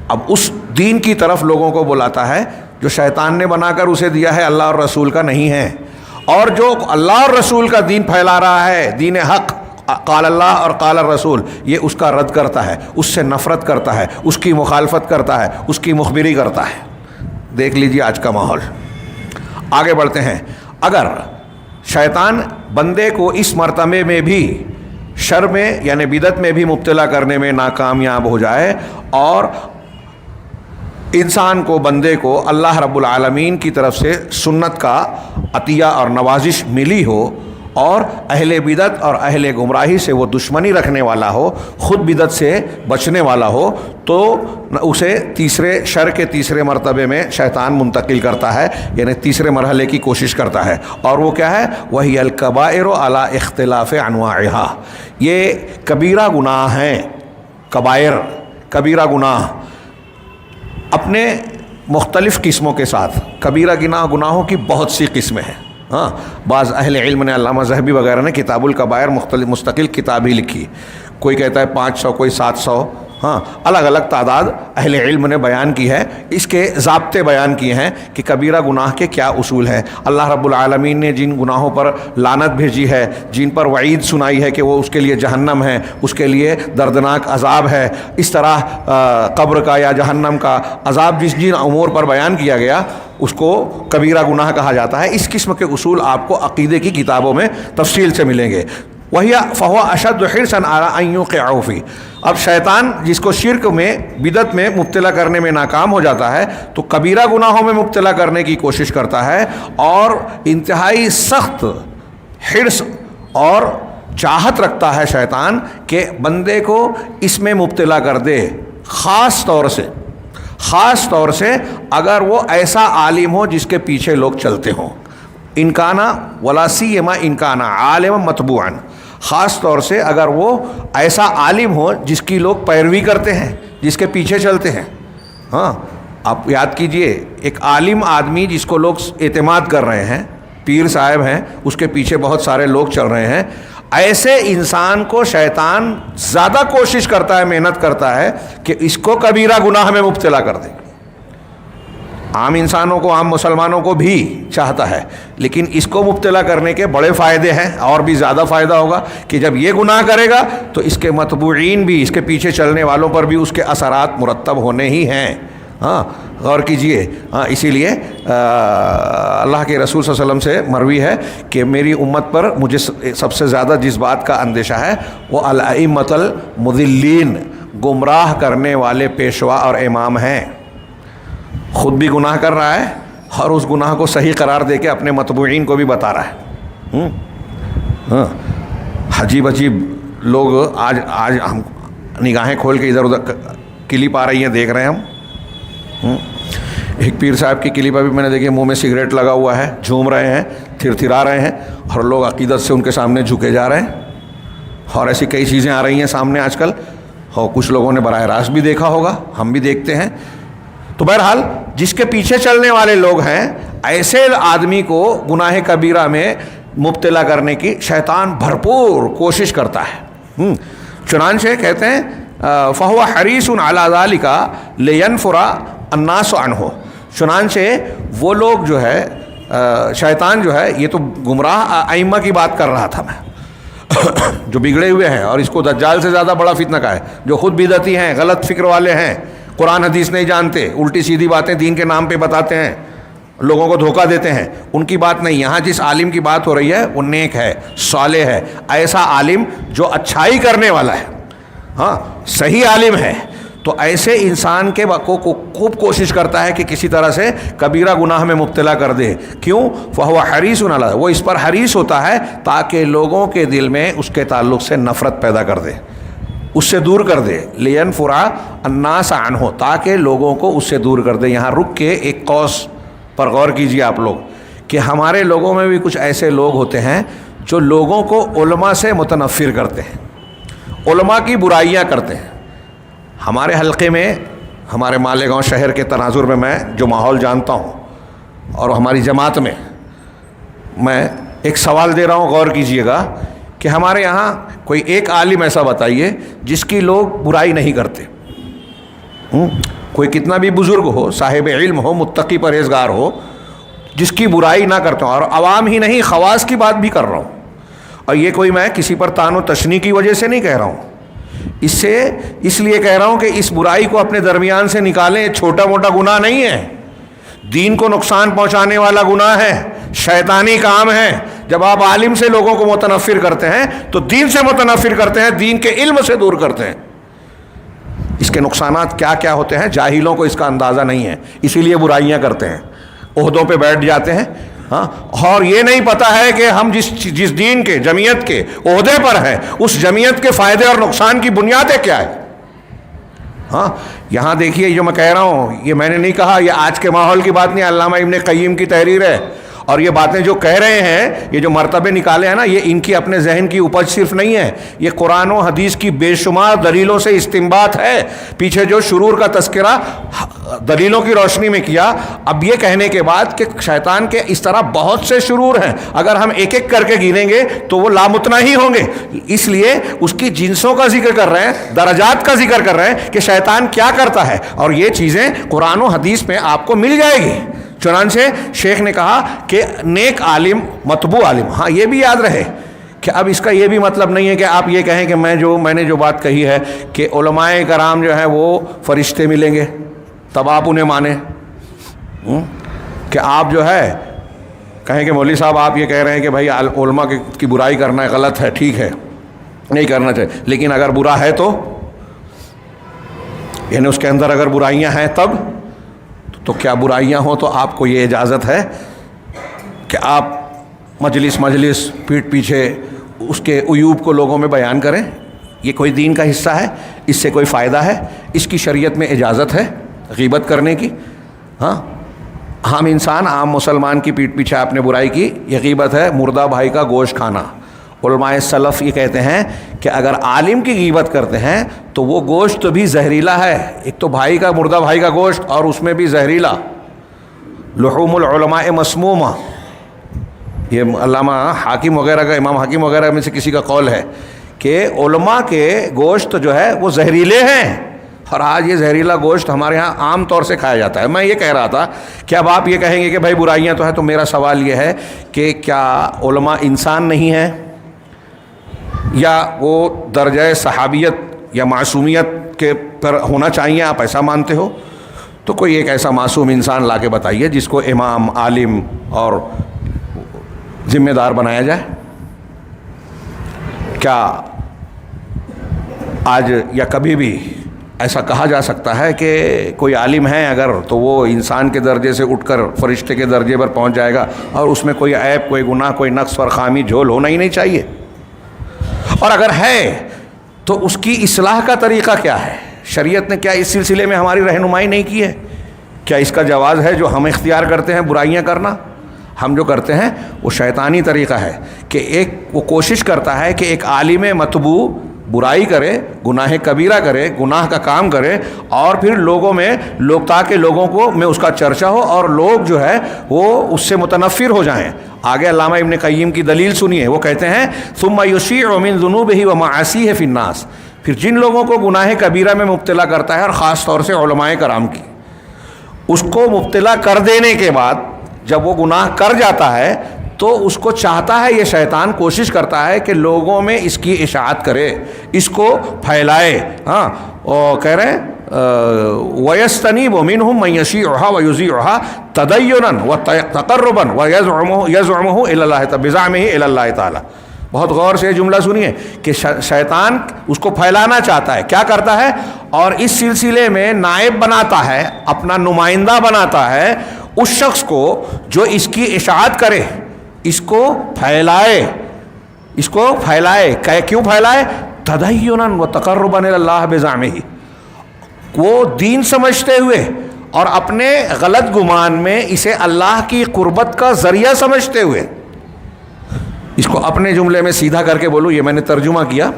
اب اس دین کی طرف لوگوں کو بلاتا ہے جو شیطان نے بنا کر اسے دیا ہے، اللہ اور رسول کا نہیں ہے. اور جو اللہ اور رسول کا دین پھیلا رہا ہے، دین حق، قال اللہ اور قال الرسول، یہ اس کا رد کرتا ہے، اس سے نفرت کرتا ہے، اس کی مخالفت کرتا ہے، اس کی مخبری کرتا ہے. دیکھ لیجیے آج کا ماحول. آگے بڑھتے ہیں. اگر شیطان بندے کو اس مرتبے میں بھی شر میں یعنی بدعت میں بھی مبتلا کرنے میں ناکامیاب ہو جائے اور انسان کو، بندے کو اللہ رب العالمین کی طرف سے سنت کا عطیہ اور نوازش ملی ہو اور اہل بدعت اور اہل گمراہی سے وہ دشمنی رکھنے والا ہو، خود بدعت سے بچنے والا ہو، تو اسے شر کے تیسرے مرتبے میں شیطان منتقل کرتا ہے، یعنی تیسرے مرحلے کی کوشش کرتا ہے. اور وہ کیا ہے؟ وہی الکبائر علی اختلاف انواعها. یہ کبیرہ گناہ ہیں. کبائر، کبیرہ گناہ اپنے مختلف قسموں کے ساتھ. کبیرہ گناہوں کی بہت سی قسمیں ہیں. ہاں، بعض اہل علم نے، علامہ ذہبی وغیرہ نے کتاب الکبائر مستقل کتاب ہی لکھی. کوئی کہتا ہے 500، کوئی 700، ہاں الگ الگ تعداد اہل علم نے بیان کی ہے، اس کے ضابطے بیان کیے ہیں کہ کبیرہ گناہ کے کیا اصول ہیں۔ اللہ رب العالمین نے جن گناہوں پر لعنت بھیجی ہے، جن پر وعید سنائی ہے کہ وہ اس کے لیے جہنم ہے، اس کے لیے دردناک عذاب ہے، اس طرح قبر کا یا جہنم کا عذاب جن امور پر بیان کیا گیا اس کو کبیرہ گناہ کہا جاتا ہے۔ اس قسم کے اصول آپ کو عقیدے کی کتابوں میں تفصیل سے ملیں گے۔ وہی فہو اشد حرصا علی ان یوقعوا فیہ، اب شیطان جس کو شرک میں بدعت میں مبتلا کرنے میں ناکام ہو جاتا ہے تو کبیرہ گناہوں میں مبتلا کرنے کی کوشش کرتا ہے، اور انتہائی سخت حرص اور چاہت رکھتا ہے شیطان کہ بندے کو اس میں مبتلا کر دے، خاص طور سے اگر وہ ایسا عالم ہو جس کے پیچھے لوگ چلتے ہوں، انکانا ولا سیما انکانا عالم متبوعا، خاص طور سے اگر وہ ایسا عالم ہو جس کی لوگ پیروی کرتے ہیں، جس کے پیچھے چلتے ہیں۔ ہاں آپ یاد کیجئے، ایک عالم آدمی جس کو لوگ اعتماد کر رہے ہیں، پیر صاحب ہیں، اس کے پیچھے بہت سارے لوگ چل رہے ہیں، ایسے انسان کو شیطان زیادہ کوشش کرتا ہے، محنت کرتا ہے کہ اس کو کبیرہ گناہ میں مبتلا کر دے۔ عام انسانوں کو، عام مسلمانوں کو بھی چاہتا ہے، لیکن اس کو مبتلا کرنے کے بڑے فائدے ہیں، اور بھی زیادہ فائدہ ہوگا کہ جب یہ گناہ کرے گا تو اس کے متبوعین بھی، اس کے پیچھے چلنے والوں پر بھی اس کے اثرات مرتب ہونے ہی ہیں۔ ہاں غور کیجئے، ہاں اسی لیے اللہ کے رسول صلی اللہ علیہ وسلم سے مروی ہے کہ میری امت پر مجھے سب سے زیادہ جس بات کا اندیشہ ہے وہ الائمۃ المضلین، گمراہ کرنے والے پیشوا اور امام ہیں۔ خود بھی گناہ کر رہا ہے اور اس گناہ کو صحیح قرار دے کے اپنے متبوعین کو بھی بتا رہا ہے۔ ہاں عجیب لوگ آج ہم نگاہیں کھول کے ادھر ادھر کلپ آ رہی ہیں، دیکھ رہے ہیں ہم۔ ایک پیر صاحب کی کلپ ابھی میں نے دیکھی، منہ میں سگریٹ لگا ہوا ہے، جھوم رہے ہیں، تھرتھرا رہے ہیں، اور لوگ عقیدت سے ان کے سامنے جھکے جا رہے ہیں، اور ایسی کئی چیزیں آ رہی ہیں سامنے آج کل، اور کچھ لوگوں نے براہ راست بھی دیکھا ہوگا، ہم بھی دیکھتے ہیں۔ تو بہرحال جس کے پیچھے چلنے والے لوگ ہیں، ایسے آدمی کو گناہ کبیرہ میں مبتلا کرنے کی شیطان بھرپور کوشش کرتا ہے۔ چنانچہ کہتے ہیں فَهُوَ حَرِيصٌ عَلَى ذَلِكَ لِيَنْفُرَ النَّاسُ عَنْهُ، چنانچہ وہ لوگ جو ہے، شیطان جو ہے، یہ تو گمراہ ائمہ کی بات کر رہا تھا میں جو بگڑے ہوئے ہیں، اور اس کو دجال سے زیادہ بڑا فتنہ کا ہے، جو خود بدعتی ہیں، غلط فکر والے ہیں، قرآن حدیث نہیں جانتے، الٹی سیدھی باتیں دین کے نام پہ بتاتے ہیں، لوگوں کو دھوکہ دیتے ہیں، ان کی بات نہیں۔ یہاں جس عالم کی بات ہو رہی ہے وہ نیک ہے، صالح ہے، ایسا عالم جو اچھائی کرنے والا ہے، ہاں صحیح عالم ہے، تو ایسے انسان کے کو خوب کوشش کرتا ہے کہ کسی طرح سے کبیرہ گناہ میں مبتلا کر دے۔ کیوں؟ فَهُوَ حَرِيصٌ عَلَىٰ، وہ اس پر حریص ہوتا ہے تاکہ لوگوں کے دل میں اس کے تعلق سے نفرت پیدا کر دے، اس سے دور کر دے، لِيَنْفُرَ النَّاسَ عَنْهُ، تاکہ لوگوں کو اس سے دور کر دے۔ یہاں رک کے ایک قوس پر غور کیجیے آپ لوگ کہ ہمارے لوگوں میں بھی کچھ ایسے لوگ ہوتے ہیں جو لوگوں کو علماء سے متنفر کرتے ہیں، علماء کی برائیاں کرتے ہیں۔ ہمارے حلقے میں، ہمارے مالیگاؤں شہر کے تناظر میں میں جو ماحول جانتا ہوں، اور ہماری جماعت میں ایک سوال دے رہا ہوں، غور کیجیے گا کہ ہمارے یہاں کوئی ایک عالم ایسا بتائیے جس کی لوگ برائی نہیں کرتے۔ کوئی کتنا بھی بزرگ ہو، صاحب علم ہو، متقی پرہیزگار ہو، جس کی برائی نہ کرتا ہوں، اور عوام ہی نہیں، خواص کی بات بھی کر رہا ہوں، اور یہ کوئی میں کسی پر تان و تشنیع کی وجہ سے نہیں کہہ رہا ہوں، اس لیے کہہ رہا ہوں کہ اس برائی کو اپنے درمیان سے نکالیں۔ چھوٹا موٹا گناہ نہیں ہے، دین کو نقصان پہنچانے والا گناہ ہے، شیطانی کام ہے۔ جب آپ عالم سے لوگوں کو متنفر کرتے ہیں تو دین سے متنفر کرتے ہیں، دین کے علم سے دور کرتے ہیں۔ اس کے نقصانات کیا کیا ہوتے ہیں جاہلوں کو اس کا اندازہ نہیں ہے، اسی لیے برائیاں کرتے ہیں، عہدوں پہ بیٹھ جاتے ہیں، ہاں، اور یہ نہیں پتہ ہے کہ ہم جس دین کے، جمعیت کے عہدے پر ہیں، اس جمعیت کے فائدے اور نقصان کی بنیادیں کیا ہے۔ ہاں یہاں دیکھیے جو میں کہہ رہا ہوں، یہ میں نے نہیں کہا، یہ آج کے ماحول کی بات نہیں، علامہ ابن قیم کی تحریر ہے، اور یہ باتیں جو کہہ رہے ہیں، یہ جو مرتبے نکالے ہیں نا، یہ ان کی اپنے ذہن کی اپج صرف نہیں ہے، یہ قرآن و حدیث کی بے شمار دلیلوں سے استنباط ہے۔ پیچھے جو شرور کا تذکرہ دلیلوں کی روشنی میں کیا، اب یہ کہنے کے بعد کہ شیطان کے اس طرح بہت سے شرور ہیں، اگر ہم ایک ایک کر کے گنیں گے تو وہ لامتنا ہی ہوں گے، اس لیے اس کی جنسوں کا ذکر کر رہے ہیں، درجات کا ذکر کر رہے ہیں کہ شیطان کیا کرتا ہے، اور یہ چیزیں قرآن و حدیث میں آپ کو مل جائے گی۔ چنانچہ شیخ نے کہا کہ نیک عالم مطبوع عالم، ہاں یہ بھی یاد رہے کہ اب اس کا یہ بھی مطلب نہیں ہے کہ آپ یہ کہیں کہ میں نے جو بات کہی ہے کہ علماء کرام جو ہیں وہ فرشتے ملیں گے تب آپ انہیں مانیں، کہ آپ جو ہے کہیں کہ مولوی صاحب آپ یہ کہہ رہے ہیں کہ بھائی علماء کی برائی کرنا غلط ہے، ٹھیک ہے نہیں کرنا چاہیے، لیکن اگر برا ہے تو یعنی اس کے اندر اگر برائیاں ہیں تب تو کیا برائیاں ہوں تو آپ کو یہ اجازت ہے کہ آپ مجلس پیٹھ پیچھے اس کے عیوب کو لوگوں میں بیان کریں؟ یہ کوئی دین کا حصہ ہے؟ اس سے کوئی فائدہ ہے؟ اس کی شریعت میں اجازت ہے غیبت کرنے کی؟ ہاں، عام انسان، عام مسلمان کی پیٹھ پیچھے آپ نے برائی کی، یہ غیبت ہے، مردہ بھائی کا گوشت کھانا۔ علماء سلف یہ کہتے ہیں کہ اگر عالم کی غیبت کرتے ہیں تو وہ گوشت بھی زہریلا ہے، ایک تو بھائی کا، مردہ بھائی کا گوشت، اور اس میں بھی زہریلا۔ لحوم العلماء مسمومہ، یہ علامہ حاکم وغیرہ کا، امام حاکم وغیرہ میں سے کسی کا قول ہے کہ علماء کے گوشت جو ہے وہ زہریلے ہیں، اور آج یہ زہریلا گوشت ہمارے ہاں عام طور سے کھایا جاتا ہے۔ میں یہ کہہ رہا تھا کہ اب آپ یہ کہیں گے کہ بھائی برائیاں تو ہیں، تو میرا سوال یہ ہے کہ کیا علماء انسان نہیں ہیں، یا وہ درجہ صحابیت یا معصومیت کے پر ہونا چاہیے؟ آپ ایسا مانتے ہو تو کوئی ایک ایسا معصوم انسان لا کے بتائیے جس کو امام، عالم اور ذمہ دار بنایا جائے۔ کیا آج یا کبھی بھی ایسا کہا جا سکتا ہے کہ کوئی عالم ہے اگر تو وہ انسان کے درجے سے اٹھ کر فرشتے کے درجے پر پہنچ جائے گا، اور اس میں کوئی عیب، کوئی گناہ، کوئی نقص اور خامی جھول ہونا ہی نہیں چاہیے؟ اور اگر ہے تو اس کی اصلاح کا طریقہ کیا ہے؟ شریعت نے کیا اس سلسلے میں ہماری رہنمائی نہیں کی ہے؟ کیا اس کا جواز ہے جو ہم اختیار کرتے ہیں برائیاں کرنا؟ ہم جو کرتے ہیں وہ شیطانی طریقہ ہے کہ وہ کوشش کرتا ہے کہ ایک عالم مطبوع برائی کرے، گناہ کبیرہ کرے، گناہ کا کام کرے، اور پھر لوگوں میں تاکہ لوگوں کو میں اس کا چرچا ہو اور لوگ جو ہے وہ اس سے متنفر ہو جائیں۔ آگے علامہ ابن قیم کی دلیل سنیے، وہ کہتے ہیں ثم یشیع من ذنوبہ ومعاصیہ فی الناس، پھر جن لوگوں کو گناہ کبیرہ میں مبتلا کرتا ہے، اور خاص طور سے علماء کرام کی، اس کو مبتلا کر دینے کے بعد جب وہ گناہ کر جاتا ہے تو اس کو چاہتا ہے، یہ شیطان کوشش کرتا ہے کہ لوگوں میں اس کی اشاعت کرے، اس کو پھیلائے۔ ہاں، اور کہہ رہے ہیں وَيَسْتَنِيبُ مِنْهُمْ مَنْ يَشِيعُهَا وَيُذِيعُهَا تَدَيُّنًا وَتَقَرُّبًا وَيَزْعُمُهُ إِلَى اللَّهِ بِزَعْمِهِ إِلَى اللَّهِ تعالیٰ۔ بہت غور سے یہ جملہ سنیے کہ شیطان اس کو پھیلانا چاہتا ہے، کیا کرتا ہے، اور اس سلسلے میں نائب بناتا ہے، اپنا نمائندہ بناتا ہے اس شخص کو جو اس کی اشاعت کرے، اس کو پھیلائے، اس کو پھیلائے۔ کیوں پھیلائے؟ تدینا وتقربا الی اللہ بزعمہ، وہ دین سمجھتے ہوئے اور اپنے غلط گمان میں اسے اللہ کی قربت کا ذریعہ سمجھتے ہوئے۔ اس کو اپنے جملے میں سیدھا کر کے بولوں، یہ میں نے ترجمہ کیا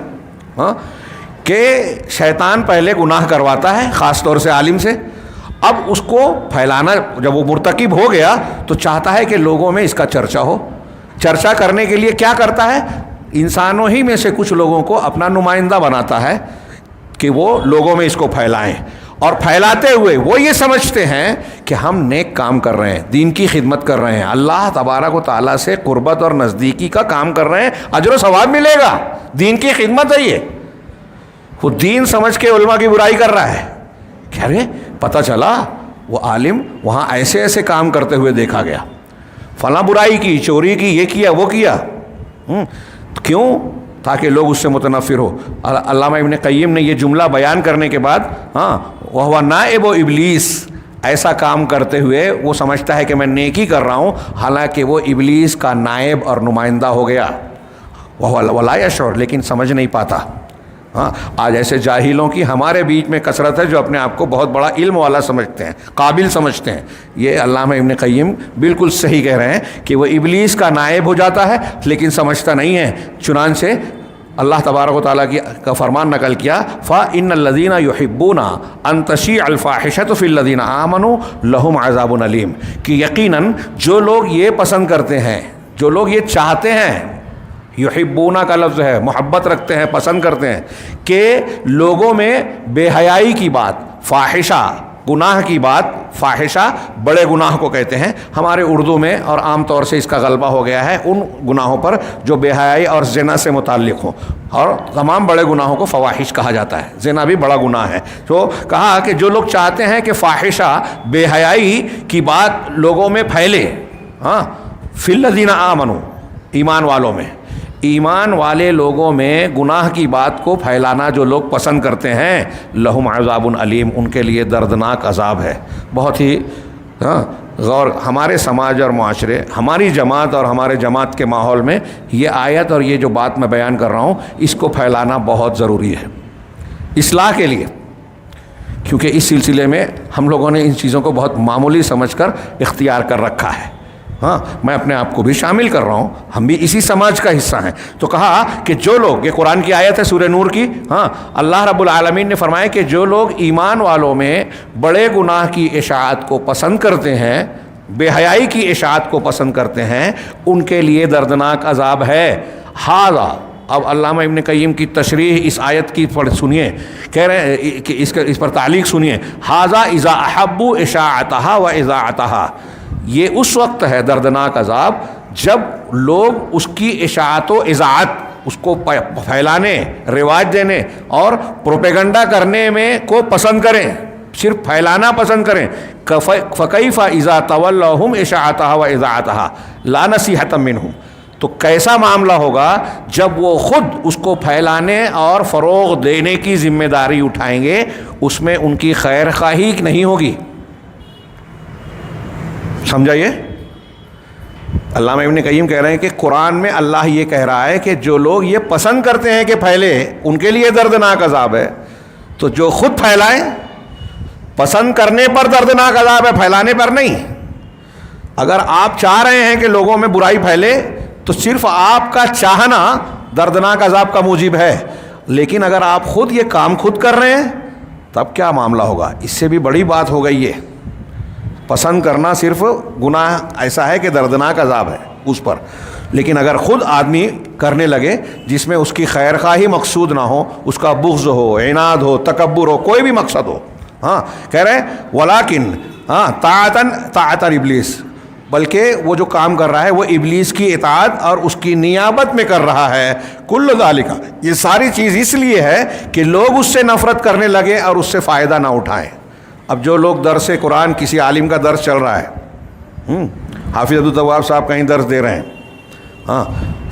کہ شیطان پہلے گناہ کرواتا ہے خاص طور سے عالم سے، اب اس کو پھیلانا، جب وہ مرتکب ہو گیا تو چاہتا ہے کہ لوگوں میں اس کا چرچا ہو۔ چرچا کرنے کے لیے کیا کرتا ہے؟ انسانوں ہی میں سے کچھ لوگوں کو اپنا نمائندہ بناتا ہے کہ وہ لوگوں میں اس کو پھیلائیں، اور پھیلاتے ہوئے وہ یہ سمجھتے ہیں کہ ہم نیک کام کر رہے ہیں، دین کی خدمت کر رہے ہیں، اللہ تبارک و تعالیٰ سے قربت اور نزدیکی کا کام کر رہے ہیں، اجر و ثواب ملے گا، دین کی خدمت ہے یہ۔ وہ دین سمجھ کے علماء کی برائی کر رہا ہے، کہہ رہے پتہ چلا وہ عالم وہاں ایسے ایسے کام کرتے ہوئے دیکھا گیا، فلاں برائی کی، چوری کی، یہ کیا وہ کیا، کیوں؟ تاکہ لوگ اس سے متنفر ہو۔ علامہ ابن قیم نے یہ جملہ بیان کرنے کے بعد وَهُوَ نَائِبُ ابلیس، ایسا کام کرتے ہوئے وہ سمجھتا ہے کہ میں نیکی کر رہا ہوں، حالانکہ وہ ابلیس کا نائب اور نمائندہ ہو گیا۔ وَلَا يَشْعُرُ، لیکن سمجھ نہیں پاتا، ہاں آج ایسے جاہلوں کی ہمارے بیچ میں کثرت ہے جو اپنے آپ کو بہت بڑا علم والا سمجھتے ہیں، قابل سمجھتے ہیں۔ یہ علامہ ابن قیم بالکل صحیح کہہ رہے ہیں کہ وہ ابلیس کا نائب ہو جاتا ہے لیکن سمجھتا نہیں ہے۔ چنانچہ اللہ تبارک و تعالیٰ کا فرمان نقل کیا، فَإِنَّ الَّذِينَ يُحِبُّونَ أَن تَشِيعَ الْفَاحِشَةُ فِي الَّذِينَ آمَنُوا لَهُمْ عَذَابٌ أَلِيمٌ، کہ یقیناً جو لوگ یہ پسند کرتے ہیں، جو لوگ یہ چاہتے ہیں، یحبون کا لفظ ہے، محبت رکھتے ہیں، پسند کرتے ہیں کہ لوگوں میں بے حیائی کی بات، فاحشہ گناہ کی بات، فاحشہ بڑے گناہ کو کہتے ہیں ہمارے اردو میں، اور عام طور سے اس کا غلبہ ہو گیا ہے ان گناہوں پر جو بے حیائی اور زنا سے متعلق ہوں، اور تمام بڑے گناہوں کو فواحش کہا جاتا ہے، زنا بھی بڑا گناہ ہے۔ تو کہا کہ جو لوگ چاہتے ہیں کہ فاحشہ بے حیائی کی بات لوگوں میں پھیلے، ہاں فی الذین آمنوا، ایمان والوں میں، ایمان والے لوگوں میں گناہ کی بات کو پھیلانا جو لوگ پسند کرتے ہیں، لہم عذاب علیم، ان کے لیے دردناک عذاب ہے۔ بہت ہی غور، ہمارے سماج اور معاشرے، ہماری جماعت اور ہمارے جماعت کے ماحول میں یہ آیت اور یہ جو بات میں بیان کر رہا ہوں اس کو پھیلانا بہت ضروری ہے اصلاح کے لیے، کیونکہ اس سلسلے میں ہم لوگوں نے ان چیزوں کو بہت معمولی سمجھ کر اختیار کر رکھا ہے۔ ہاں میں اپنے آپ کو بھی شامل کر رہا ہوں، ہم بھی اسی سماج کا حصہ ہیں۔ تو کہا کہ جو لوگ، یہ قرآن کی آیت ہے سورہ نور کی، ہاں اللہ رب العالمین نے فرمایا کہ جو لوگ ایمان والوں میں بڑے گناہ کی اشاعت کو پسند کرتے ہیں، بے حیائی کی اشاعت کو پسند کرتے ہیں، ان کے لیے دردناک عذاب ہے۔ ھذا، اب علامہ ابن قیم کی تشریح اس آیت کی سنیے، کہہ رہے ہیں کہ اس پر تعلیق سنیے، ھذا اذا احبوا اشاعتها و اذاعتها، یہ اس وقت ہے دردناک عذاب جب لوگ اس کی اشاعت و اذاعت، اس کو پھیلانے، رواج دینے اور پروپیگنڈا کرنے میں کو پسند کریں، صرف پھیلانا پسند کریں۔ فکیف اذا تولوہم اشاعتها و اذاعتها لا نصیحۃ منہم، تو کیسا معاملہ ہوگا جب وہ خود اس کو پھیلانے اور فروغ دینے کی ذمہ داری اٹھائیں گے، اس میں ان کی خیر خواہی نہیں ہوگی۔ سمجھائیے، علامہ ابن قیم کہہ رہے ہیں کہ قرآن میں اللہ یہ کہہ رہا ہے کہ جو لوگ یہ پسند کرتے ہیں کہ پھیلے، ان کے لیے دردناک عذاب ہے۔ تو جو خود پھیلائیں، پسند کرنے پر دردناک عذاب ہے، پھیلانے پر نہیں۔ اگر آپ چاہ رہے ہیں کہ لوگوں میں برائی پھیلے تو صرف آپ کا چاہنا دردناک عذاب کا موجب ہے، لیکن اگر آپ خود یہ کام خود کر رہے ہیں تب کیا معاملہ ہوگا؟ اس سے بھی بڑی بات ہو گئی ہے۔ پسند کرنا صرف گناہ ایسا ہے کہ دردناک عذاب ہے اس پر، لیکن اگر خود آدمی کرنے لگے جس میں اس کی خیر خواہی مقصود نہ ہو، اس کا بغض ہو، عناد ہو، تکبر ہو، کوئی بھی مقصد ہو، ہاں کہہ رہے ہیں ولیکن طاعتاً ابلیس، بلکہ وہ جو کام کر رہا ہے وہ ابلیس کی اطاعت اور اس کی نیابت میں کر رہا ہے۔ کل ذالک، یہ ساری چیز اس لیے ہے کہ لوگ اس سے نفرت کرنے لگے اور اس سے فائدہ نہ اٹھائیں۔ اب جو لوگ درس قرآن، کسی عالم کا درس چل رہا ہے، حافظ عبدالتواب صاحب کہیں درس دے رہے ہیں، ہاں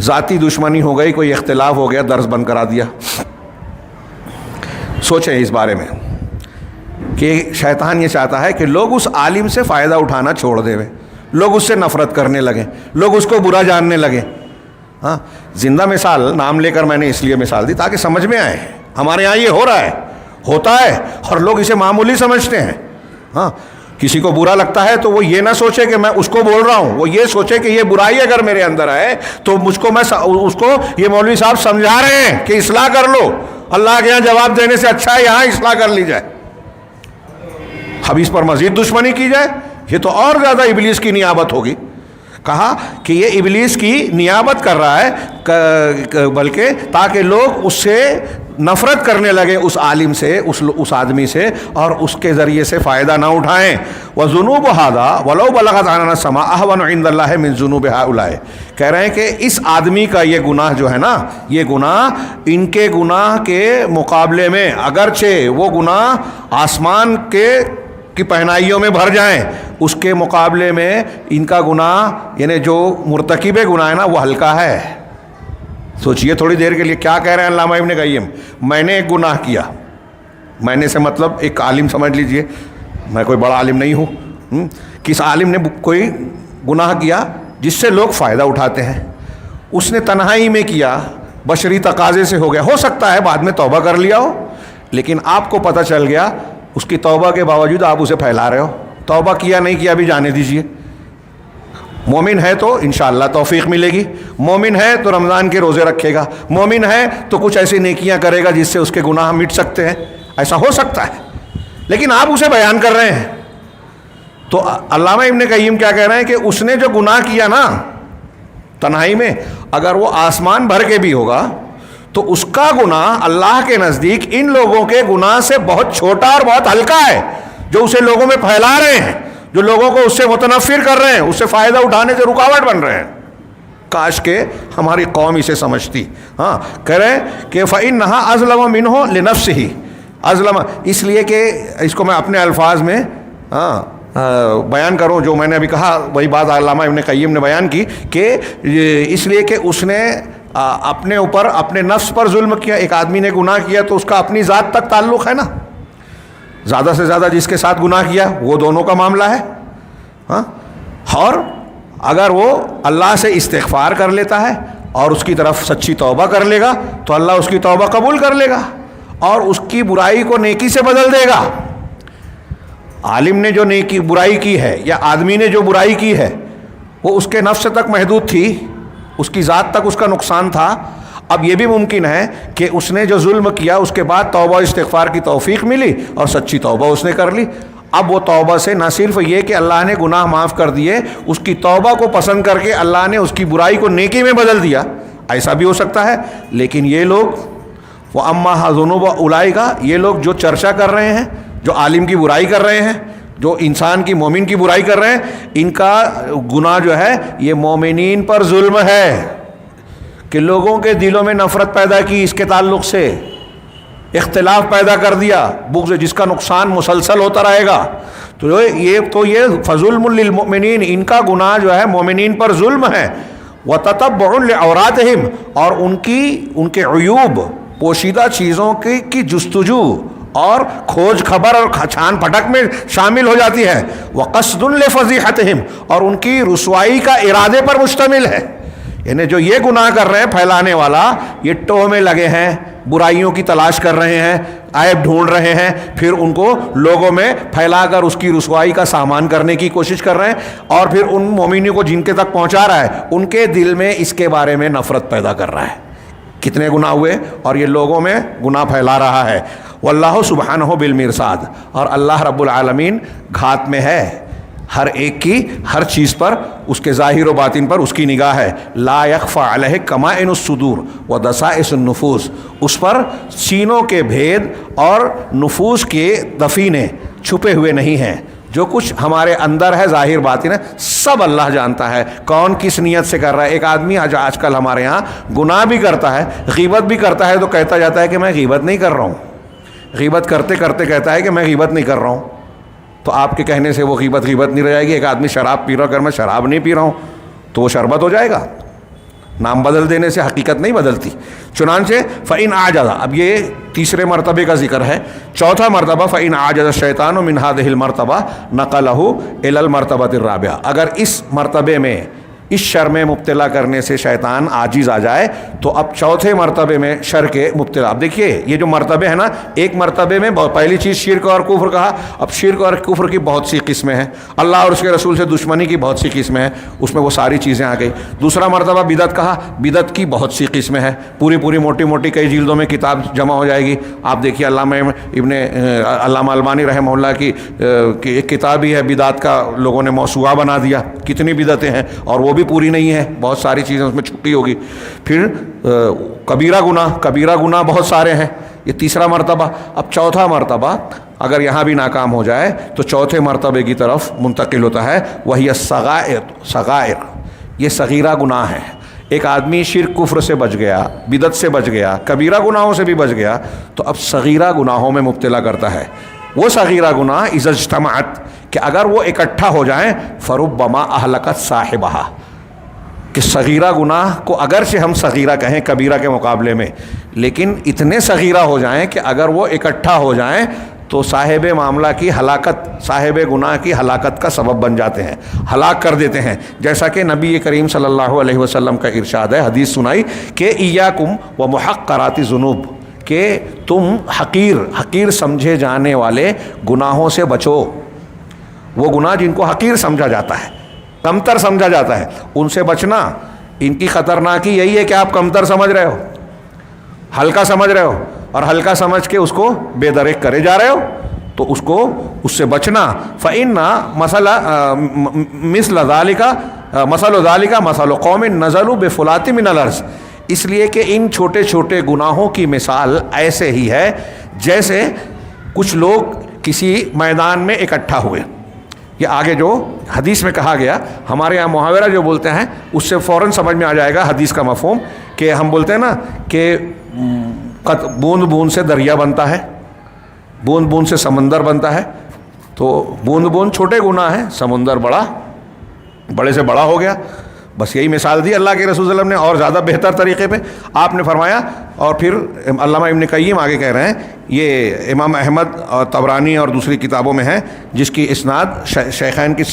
ذاتی دشمنی ہو گئی، کوئی اختلاف ہو گیا، درس بند کرا دیا۔ سوچیں اس بارے میں کہ شیطان یہ چاہتا ہے کہ لوگ اس عالم سے فائدہ اٹھانا چھوڑ دیں، لوگ اس سے نفرت کرنے لگیں، لوگ اس کو برا جاننے لگیں۔ ہاں زندہ مثال نام لے کر میں نے اس لیے مثال دی تاکہ سمجھ میں آئے، ہمارے یہاں یہ ہو رہا ہے، ہوتا ہے، اور لوگ اسے معمولی سمجھتے ہیں۔ ہاں کسی کو برا لگتا ہے تو وہ یہ نہ سوچے کہ میں اس کو بول رہا ہوں، وہ یہ سوچے کہ یہ برائی اگر میرے اندر ہے تو مجھ کو، میں اس کو، یہ مولوی صاحب سمجھا رہے ہیں کہ اصلاح کر لو، اللہ کے یہاں جواب دینے سے اچھا ہے یہاں اصلاح کر لی جائے، اب اس پر مزید دشمنی کی جائے، یہ تو اور زیادہ ابلیس کی نیابت ہوگی۔ کہا کہ یہ ابلیس کی نیابت کر رہا ہے، بلکہ تاکہ لوگ اس سے نفرت کرنے لگے، اس عالم سے، اس آدمی سے، اور اس کے ذریعے سے فائدہ نہ اٹھائیں۔ وَذُنُوبُ هَذَا وَلَوْ بَلَغَتْ عَنَانَ السَّمَاءِ أَهْوَنُ عِندَ اللَّهِ مِنْ ذُنُوبِ هَؤُلَاءِ، کہہ رہے ہیں کہ اس آدمی کا یہ گناہ جو ہے نا، یہ گناہ ان کے گناہ کے مقابلے میں، اگرچہ وہ گناہ آسمان کی پہنائیوں میں بھر جائیں، اس کے مقابلے میں ان کا گناہ، یعنی جو مرتکب گناہ ہے نا، وہ ہلکا ہے۔ سوچئے تھوڑی دیر کے لیے کیا کہہ رہے ہیں علامہ ابن قیم، میں نے ایک گناہ کیا، میں نے سے مطلب ایک عالم سمجھ لیجئے، میں کوئی بڑا عالم نہیں ہوں، کس عالم نے کوئی گناہ کیا جس سے لوگ فائدہ اٹھاتے ہیں، اس نے تنہائی میں کیا، بشری تقاضے سے ہو گیا. ہو سکتا ہے بعد میں توبہ کر لیا ہو, لیکن آپ کو پتہ چل گیا اس کی توبہ کے باوجود آپ اسے پھیلا رہے ہو. توبہ کیا نہیں کیا بھی جانے دیجئے. مومن ہے تو انشاءاللہ توفیق ملے گی, مومن ہے تو رمضان کے روزے رکھے گا, مومن ہے تو کچھ ایسی نیکیاں کرے گا جس سے اس کے گناہ مٹ سکتے ہیں, ایسا ہو سکتا ہے. لیکن آپ اسے بیان کر رہے ہیں. تو علامہ ابن قیم کیا کہہ رہے ہیں کہ اس نے جو گناہ کیا نا تنہائی میں, اگر وہ آسمان بھر کے بھی ہوگا تو اس کا گناہ اللہ کے نزدیک ان لوگوں کے گناہ سے بہت چھوٹا اور بہت ہلکا ہے جو اسے لوگوں میں پھیلا رہے ہیں, جو لوگوں کو اس سے متنفر کر رہے ہیں, اس سے فائدہ اٹھانے سے رکاوٹ بن رہے ہیں. کاش کہ ہماری قوم اسے سمجھتی. ہاں کہہ رہے ہیں کہ فَإِنَّهَا أَظْلَمَ مِنْهُ لِنَفْسِهِ, اظلم اس لیے کہ اس کو میں اپنے الفاظ میں بیان کروں, جو میں نے ابھی کہا وہی بات علامہ ابن قیم نے بیان کی کہ اس لیے کہ اس نے اپنے اوپر اپنے نفس پر ظلم کیا. ایک آدمی نے گناہ کیا تو اس کا اپنی ذات تک تعلق ہے نا, زیادہ سے زیادہ جس کے ساتھ گناہ کیا وہ دونوں کا معاملہ ہے. ہاں, اور اگر وہ اللہ سے استغفار کر لیتا ہے اور اس کی طرف سچی توبہ کر لے گا تو اللہ اس کی توبہ قبول کر لے گا اور اس کی برائی کو نیکی سے بدل دے گا. عالم نے جو نیکی برائی کی ہے یا آدمی نے جو برائی کی ہے وہ اس کے نفس تک محدود تھی, اس کی ذات تک اس کا نقصان تھا. اب یہ بھی ممکن ہے کہ اس نے جو ظلم کیا اس کے بعد توبہ استغفار کی توفیق ملی اور سچی توبہ اس نے کر لی. اب وہ توبہ سے نہ صرف یہ کہ اللہ نے گناہ معاف کر دیے, اس کی توبہ کو پسند کر کے اللہ نے اس کی برائی کو نیکی میں بدل دیا, ایسا بھی ہو سکتا ہے. لیکن یہ لوگ وَأَمَّا ذُنُوبُ أُولَٰئِكَ, یہ لوگ جو چرچا کر رہے ہیں, جو عالم کی برائی کر رہے ہیں, جو انسان کی مومن کی برائی کر رہے ہیں, ان کا گناہ جو ہے یہ مومنین پر ظلم ہے کہ لوگوں کے دلوں میں نفرت پیدا کی, اس کے تعلق سے اختلاف پیدا کر دیا, بغض جس کا نقصان مسلسل ہوتا رہے گا. تو یہ فظلم للمؤمنین, ان کا گناہ جو ہے مومنین پر ظلم ہے. وَتَتَبُّعٌ لِعَوْرَاتِهِمْ, اور ان کے عیوب پوشیدہ چیزوں کی جستجو اور کھوج خبر اور چھان پھٹک میں شامل ہو جاتی ہے. وَقَصْدٌ لِفَضِيحَتِهِمْ, اور ان کی رسوائی کا ارادے پر مشتمل ہے. یعنی جو یہ گناہ کر رہے ہیں پھیلانے والا, یہ ٹوہ میں لگے ہیں, برائیوں کی تلاش کر رہے ہیں, عیب ڈھونڈ رہے ہیں, پھر ان کو لوگوں میں پھیلا کر اس کی رسوائی کا سامان کرنے کی کوشش کر رہے ہیں, اور پھر ان مومنوں کو جن کے تک پہنچا رہا ہے ان کے دل میں اس کے بارے میں نفرت پیدا کر رہا ہے. کتنے گناہ ہوئے اور یہ لوگوں میں گناہ پھیلا رہا ہے. واللہ سبحانہ بالمرصاد, اور اللہ رب العالمین گھات میں ہے ہر ایک کی, ہر چیز پر, اس کے ظاہر و باطن پر اس کی نگاہ ہے. لا یخفی علیہ کمائن الصدور ودسائس النفوس, اس پر سینوں کے بھید اور نفوس کے دفینے چھپے ہوئے نہیں ہیں. جو کچھ ہمارے اندر ہے ظاہر باطن ہے سب اللہ جانتا ہے, کون کس نیت سے کر رہا ہے. ایک آدمی آج کل ہمارے ہاں گناہ بھی کرتا ہے, غیبت بھی کرتا ہے, تو کہتا جاتا ہے کہ میں غیبت نہیں کر رہا ہوں. غیبت کرتے کرتے کہتا ہے کہ میں غیبت نہیں کر رہا ہوں. تو آپ کے کہنے سے وہ غیبت نہیں رہ جائے گی. ایک آدمی شراب پی رہا, اگر میں شراب نہیں پی رہا ہوں تو وہ شربت ہو جائے گا. نام بدل دینے سے حقیقت نہیں بدلتی. چنانچہ فَإِنْ عَجَزَ, اب یہ تیسرے مرتبے کا ذکر ہے. چوتھا مرتبہ فَإِنْ عَجَزَ الشَّيْطَانُ مِنْ هَذِهِ الْمَرْتَبَةِ نَقَلَهُ إِلَى الْمَرْتَبَةِ الرَّابِعَةِ, اگر اس مرتبے میں اس شر میں مبتلا کرنے سے شیطان عاجز آ جائے تو اب چوتھے مرتبے میں شر کے مبتلا. اب دیکھیے یہ جو مرتبے ہیں نا, ایک مرتبے میں پہلی چیز شرک اور کفر کہا, اب شرک اور کفر کی بہت سی قسمیں ہیں, اللہ اور اس کے رسول سے دشمنی کی بہت سی قسمیں ہیں, اس میں وہ ساری چیزیں آ گئی. دوسرا مرتبہ بدعت کہا, بدعت کی بہت سی قسمیں ہیں, پوری موٹی کئی جلدوں میں کتاب جمع ہو جائے گی. آپ دیکھیے علامہ البانی رحمہ اللہ کی ایک کتاب ہی ہے بدعت کا, لوگوں نے موسوعہ بنا دیا, کتنی بدعتیں ہیں اور وہ بھی پوری نہیں ہے, بہت ساری چیزیں اس میں چھپی ہوگی. پھر کبیرہ گناہ بہت سارے ہیں, یہ تیسرا مرتبہ. اب چوتھا مرتبہ اگر یہاں بھی ناکام ہو جائے تو چوتھے مرتبے کی طرف منتقل ہوتا ہے, وہی صغائر, یہ صغیرہ گناہ ہے. ایک آدمی شرک کفر سے بچ گیا, بدعت سے بچ گیا, کبیرہ گناہوں سے بھی بچ گیا, تو اب صغیرہ گناہوں میں مبتلا کرتا ہے. وہ صغیرہ گناہ اذا اجتمعت, کہ اگر وہ اکٹھا ہو جائیں, فربما اہلکت صاحبہا, کہ صغیرہ گناہ کو اگرچہ ہم صغیرہ کہیں کبیرہ کے مقابلے میں, لیکن اتنے صغیرہ ہو جائیں کہ اگر وہ اکٹھا ہو جائیں تو صاحب معاملہ کی ہلاکت، صاحب گناہ کی ہلاکت کا سبب بن جاتے ہیں، ہلاک کر دیتے ہیں. جیسا کہ نبی کریم صلی اللہ علیہ وسلم کا ارشاد ہے، حدیث سنائی کہ ایاکم و محقرات الذنوب، کہ تم حقیر سمجھے جانے والے گناہوں سے بچو. وہ گناہ جن کو حقیر سمجھا جاتا ہے، کمتر سمجھا جاتا ہے، ان سے بچنا. ان کی خطرناکی یہی ہے کہ آپ کمتر سمجھ رہے ہو، ہلکا سمجھ رہے ہو، اور ہلکا سمجھ کے اس کو بے درک کرے جا رہے ہو، تو اس سے بچنا. فَإِنَّ مِثْلَ ذَلِكَ مَثَلُ ذَلِكَ مَثَلُ قَوْمٍ نَزَلُوا بِفُلَاتٍ مِنَ الْأَرْضِ، اس لیے کہ ان چھوٹے چھوٹے گناہوں کی مثال ایسے ہی ہے جیسے کچھ لوگ کسی میدان میں اکٹھا ہوئے. یہ آگے جو حدیث میں کہا گیا، ہمارے یہاں محاورہ جو بولتے ہیں اس سے فوراً سمجھ میں آ جائے گا حدیث کا مفہوم، کہ ہم بولتے ہیں نا کہ بوند بوند سے دریا بنتا ہے، بوند بوند سے سمندر بنتا ہے. تو بوند بوند چھوٹے گناہ ہیں، سمندر بڑے سے بڑا ہو گیا. بس یہی مثال دی اللہ کے رسول صلی اللہ علیہ وسلم نے، اور زیادہ بہتر طریقے پہ آپ نے فرمایا. اور پھر علامہ ابن قیم آگے کہہ رہے ہیں، یہ امام احمد اور طبرانی اور دوسری کتابوں میں ہے، جس کی اسناد شیخین کی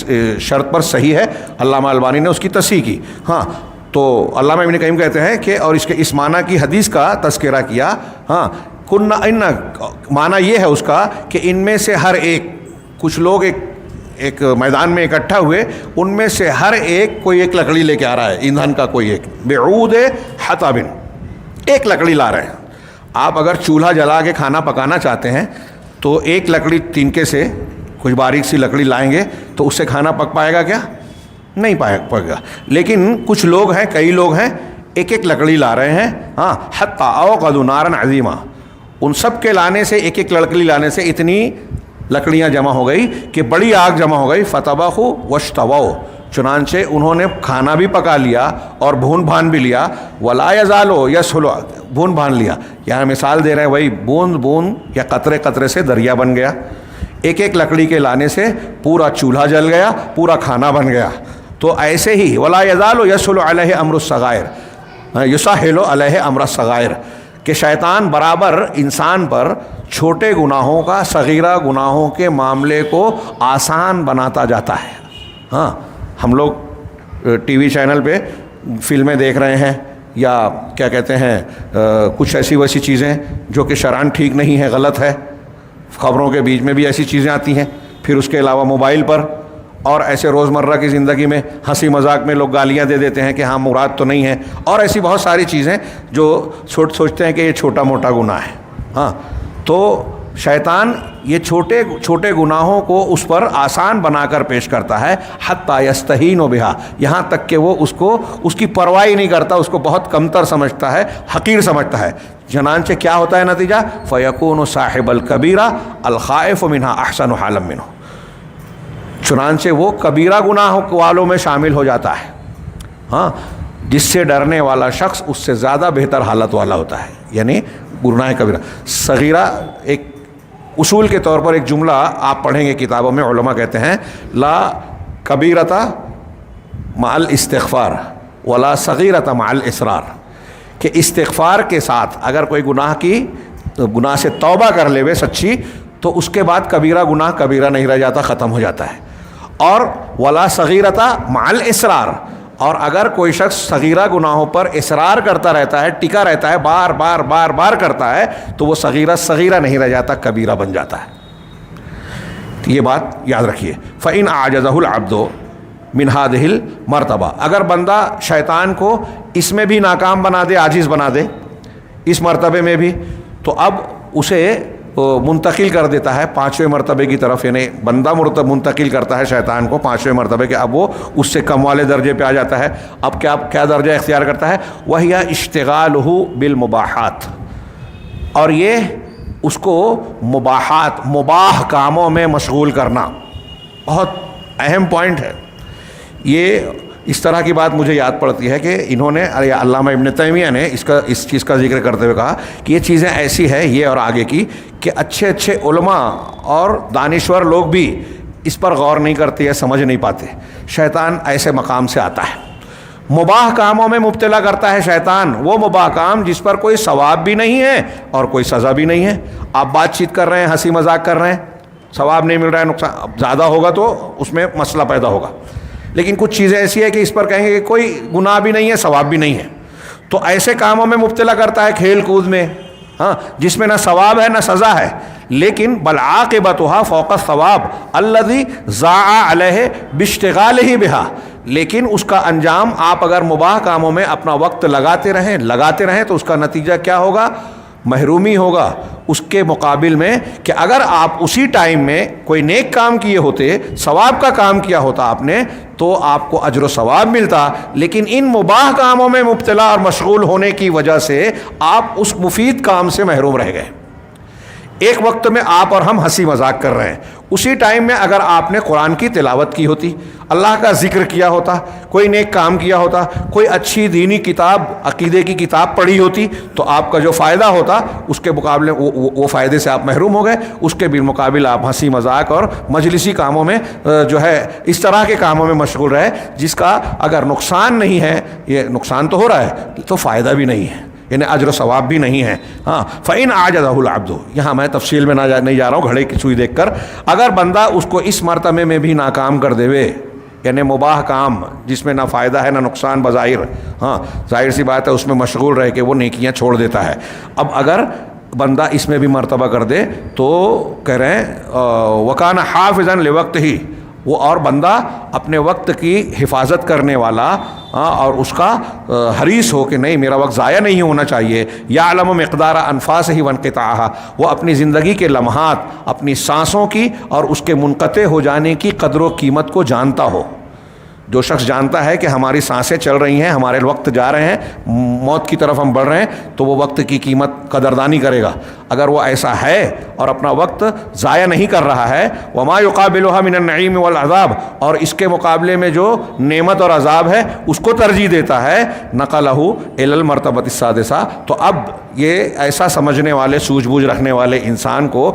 شرط پر صحیح ہے، علامہ البانی نے اس کی تصحیح کی. ہاں، تو علامہ ابن قیم کہتے ہیں کہ اور اس معنی کی حدیث کا تذکرہ کیا. ہاں، ان معنی یہ ہے اس کا کہ ان میں سے ہر ایک، کچھ لوگ ایک میدان میں اکٹھا ہوئے، ان میں سے ہر ایک کوئی ایک لکڑی لے کے آ رہا ہے، ایندھن کا کوئی ایک، بعود حطب، ایک لکڑی لا رہے ہیں. آپ اگر چولہا جلا کے کھانا پکانا چاہتے ہیں تو ایک لکڑی تنکے سے کچھ باریک سی لکڑی لائیں گے تو اس سے کھانا پک پائے گا کیا؟ نہیں پکے گا. لیکن کچھ لوگ ہیں، کئی لوگ ہیں، ایک ایک لکڑی لا رہے ہیں. ہاں، حتی اوقدوا نارا عظیما، ان سب کے لانے سے، ایک ایک لکڑی لانے سے اتنی لکڑیاں جمع ہو گئی کہ بڑی آگ جمع ہو گئی. فتبخوا واشتووا، چنانچہ انہوں نے کھانا بھی پکا لیا اور بھون بھان بھی لیا. ولا یزال یسہل، بھون بھان لیا. یہاں مثال دے رہے ہیں وہی بوند بوند یا قطرے قطرے سے دریا بن گیا. ایک ایک لکڑی کے لانے سے پورا چولہا جل گیا، پورا کھانا بن گیا. تو ایسے ہی ولا یزال یسہل علیہ امر الصغائر، یسہل علیہ امر الصغائر، کہ شیطان برابر انسان پر چھوٹے گناہوں کا، صغیرہ گناہوں کے معاملے کو آسان بناتا جاتا ہے. ہاں، ہم لوگ ٹی وی چینل پہ فلمیں دیکھ رہے ہیں، یا کیا کہتے ہیں، کچھ ایسی ویسی چیزیں جو کہ شرعاً ٹھیک نہیں ہے، غلط ہے. خبروں کے بیچ میں بھی ایسی چیزیں آتی ہیں. پھر اس کے علاوہ موبائل پر اور ایسے روزمرہ کی زندگی میں ہنسی مذاق میں لوگ گالیاں دے دیتے ہیں کہ ہاں مراد تو نہیں ہے، اور ایسی بہت ساری چیزیں جو سوچتے ہیں کہ یہ چھوٹا موٹا گناہ ہے. ہاں، تو شیطان یہ چھوٹے گناہوں کو اس پر آسان بنا کر پیش کرتا ہے. حتی یستہین بہا، یہاں تک کہ وہ اس کی پرواہ نہیں کرتا، اس کو بہت کمتر سمجھتا ہے، حقیر سمجھتا ہے. چنانچہ کیا ہوتا ہے نتیجہ؟ فیکون صاحب الکبیرہ الخائف منہا احسن حالا منہ، چنانچہ وہ کبیرہ گناہ والوں میں شامل ہو جاتا ہے. ہاں، جس سے ڈرنے والا شخص اس سے زیادہ بہتر حالت والا ہوتا ہے. یعنی گناہ کبیرہ. صغیرہ ایک اصول کے طور پر ایک جملہ آپ پڑھیں گے کتابوں میں، علماء کہتے ہیں لا کبیرۃ مع الاستغفار ولا صغیرۃ مع الاصرار، کہ استغفار کے ساتھ اگر کوئی گناہ سے توبہ کر لے سچی، تو اس کے بعد کبیرہ گناہ کبیرہ نہیں رہ جاتا، ختم ہو جاتا ہے. اور ولا صغیرۃ مع الاصرار، اور اگر کوئی شخص صغیرہ گناہوں پر اصرار کرتا رہتا ہے، ٹکا رہتا ہے، بار بار کرتا ہے، تو وہ صغیرہ نہیں رہ جاتا، کبیرہ بن جاتا ہے. یہ بات یاد رکھیے. فَإِنْ أَعْجَزَهُ الْعَبْدُ مِنْ هَذِهِ الْمَرْتَبَةِ، اگر بندہ شیطان کو اس میں بھی ناکام بنا دے، عاجز بنا دے اس مرتبے میں بھی، تو اب اسے منتقل کر دیتا ہے 5ویں مرتبے کی طرف. یعنی بندہ منتقل کرتا ہے شیطان کو 5ویں مرتبے کے، اب وہ اس سے کم والے درجے پہ آ جاتا ہے. اب کیا درجہ اختیار کرتا ہے؟ وَهِيَ اشْتِغَالُهُ بِالْمُبَاحَاتِ، اور یہ اس کو مباح کاموں میں مشغول کرنا. بہت اہم پوائنٹ ہے یہ. اس طرح کی بات مجھے یاد پڑتی ہے کہ انہوں نے، علامہ ابن تیمیہ نے اس چیز کا ذکر کرتے ہوئے کہا کہ یہ چیزیں ایسی ہے، یہ اور آگے کی، کہ اچھے علماء اور دانشور لوگ بھی اس پر غور نہیں کرتے یا سمجھ نہیں پاتے. شیطان ایسے مقام سے آتا ہے. مباح کاموں میں مبتلا کرتا ہے شیطان، وہ مباح کام جس پر کوئی ثواب بھی نہیں ہے اور کوئی سزا بھی نہیں ہے۔ آپ بات چیت کر رہے ہیں، ہنسی مذاق کر رہے ہیں، ثواب نہیں مل رہا ہے، نقصان اب زیادہ ہوگا تو اس میں مسئلہ پیدا ہوگا، لیکن کچھ چیزیں ایسی ہے کہ اس پر کہیں گے کہ کوئی گناہ بھی نہیں ہے، ثواب بھی نہیں ہے، تو ایسے کاموں میں مبتلا کرتا ہے، کھیل کود میں، ہاں، جس میں نہ ثواب ہے نہ سزا ہے، لیکن بالعاقبتها فوق الثواب الذي ضاع علیہ باشتغالہ بہا، لیکن اس کا انجام آپ اگر مباح کاموں میں اپنا وقت لگاتے رہیں تو اس کا نتیجہ کیا ہوگا؟ محرومی ہوگا، اس کے مقابل میں کہ اگر آپ اسی ٹائم میں کوئی نیک کام کیے ہوتے، ثواب کا کام کیا ہوتا آپ نے، تو آپ کو اجر و ثواب ملتا، لیکن ان مباح کاموں میں مبتلا اور مشغول ہونے کی وجہ سے آپ اس مفید کام سے محروم رہ گئے۔ ایک وقت میں آپ اور ہم ہنسی مذاق کر رہے ہیں، اسی ٹائم میں اگر آپ نے قرآن کی تلاوت کی ہوتی، اللہ کا ذکر کیا ہوتا، کوئی نیک کام کیا ہوتا، کوئی اچھی دینی کتاب، عقیدے کی کتاب پڑھی ہوتی، تو آپ کا جو فائدہ ہوتا اس کے مقابلے وہ فائدے سے آپ محروم ہو گئے، اس کے بالمقابل آپ ہنسی مذاق اور مجلسی کاموں میں جو ہے اس طرح کے کاموں میں مشغول رہے جس کا اگر نقصان نہیں ہے، یہ نقصان تو ہو رہا ہے تو فائدہ بھی نہیں ہے، یعنی اجر و ثواب بھی نہیں ہے۔ ہاں، فَإِنْ عَجَزَهُ الْعَبْدُ، یہاں میں تفصیل میں نہیں جا رہا ہوں، گھڑے کی سوئی دیکھ کر، اگر بندہ اس کو اس مرتبے میں بھی ناکام کر دے، یعنی مباح کام جس میں نہ فائدہ ہے نہ نقصان بظاہر، ہاں ظاہر سی بات ہے اس میں مشغول رہ کے وہ نیکیاں چھوڑ دیتا ہے، اب اگر بندہ اس میں بھی مرتبہ کر دے تو کہہ رہے ہیں وَكَانَ حَافِظًا لِوَقْتِهِ، وہ اور بندہ اپنے وقت کی حفاظت کرنے والا اور اس کا حریص ہو کہ نہیں میرا وقت ضائع نہیں ہونا چاہیے، یعلم مقدار انفاسہ وانقطاعہا، وہ اپنی زندگی کے لمحات، اپنی سانسوں کی اور اس کے منقطع ہو جانے کی قدر و قیمت کو جانتا ہو۔ جو شخص جانتا ہے کہ ہماری سانسیں چل رہی ہیں، ہمارے وقت جا رہے ہیں، موت کی طرف ہم بڑھ رہے ہیں، تو وہ وقت کی قیمت قدردانی کرے گا۔ اگر وہ ایسا ہے اور اپنا وقت ضائع نہیں کر رہا ہے، وما يقابلها من النعیم والعذاب، اور اس کے مقابلے میں جو نعمت اور عذاب ہے اس کو ترجیح دیتا ہے، نقلہ الی المرتبۃ السادسہ، تو اب یہ ایسا سمجھنے والے، سوجھ بوجھ رکھنے والے انسان کو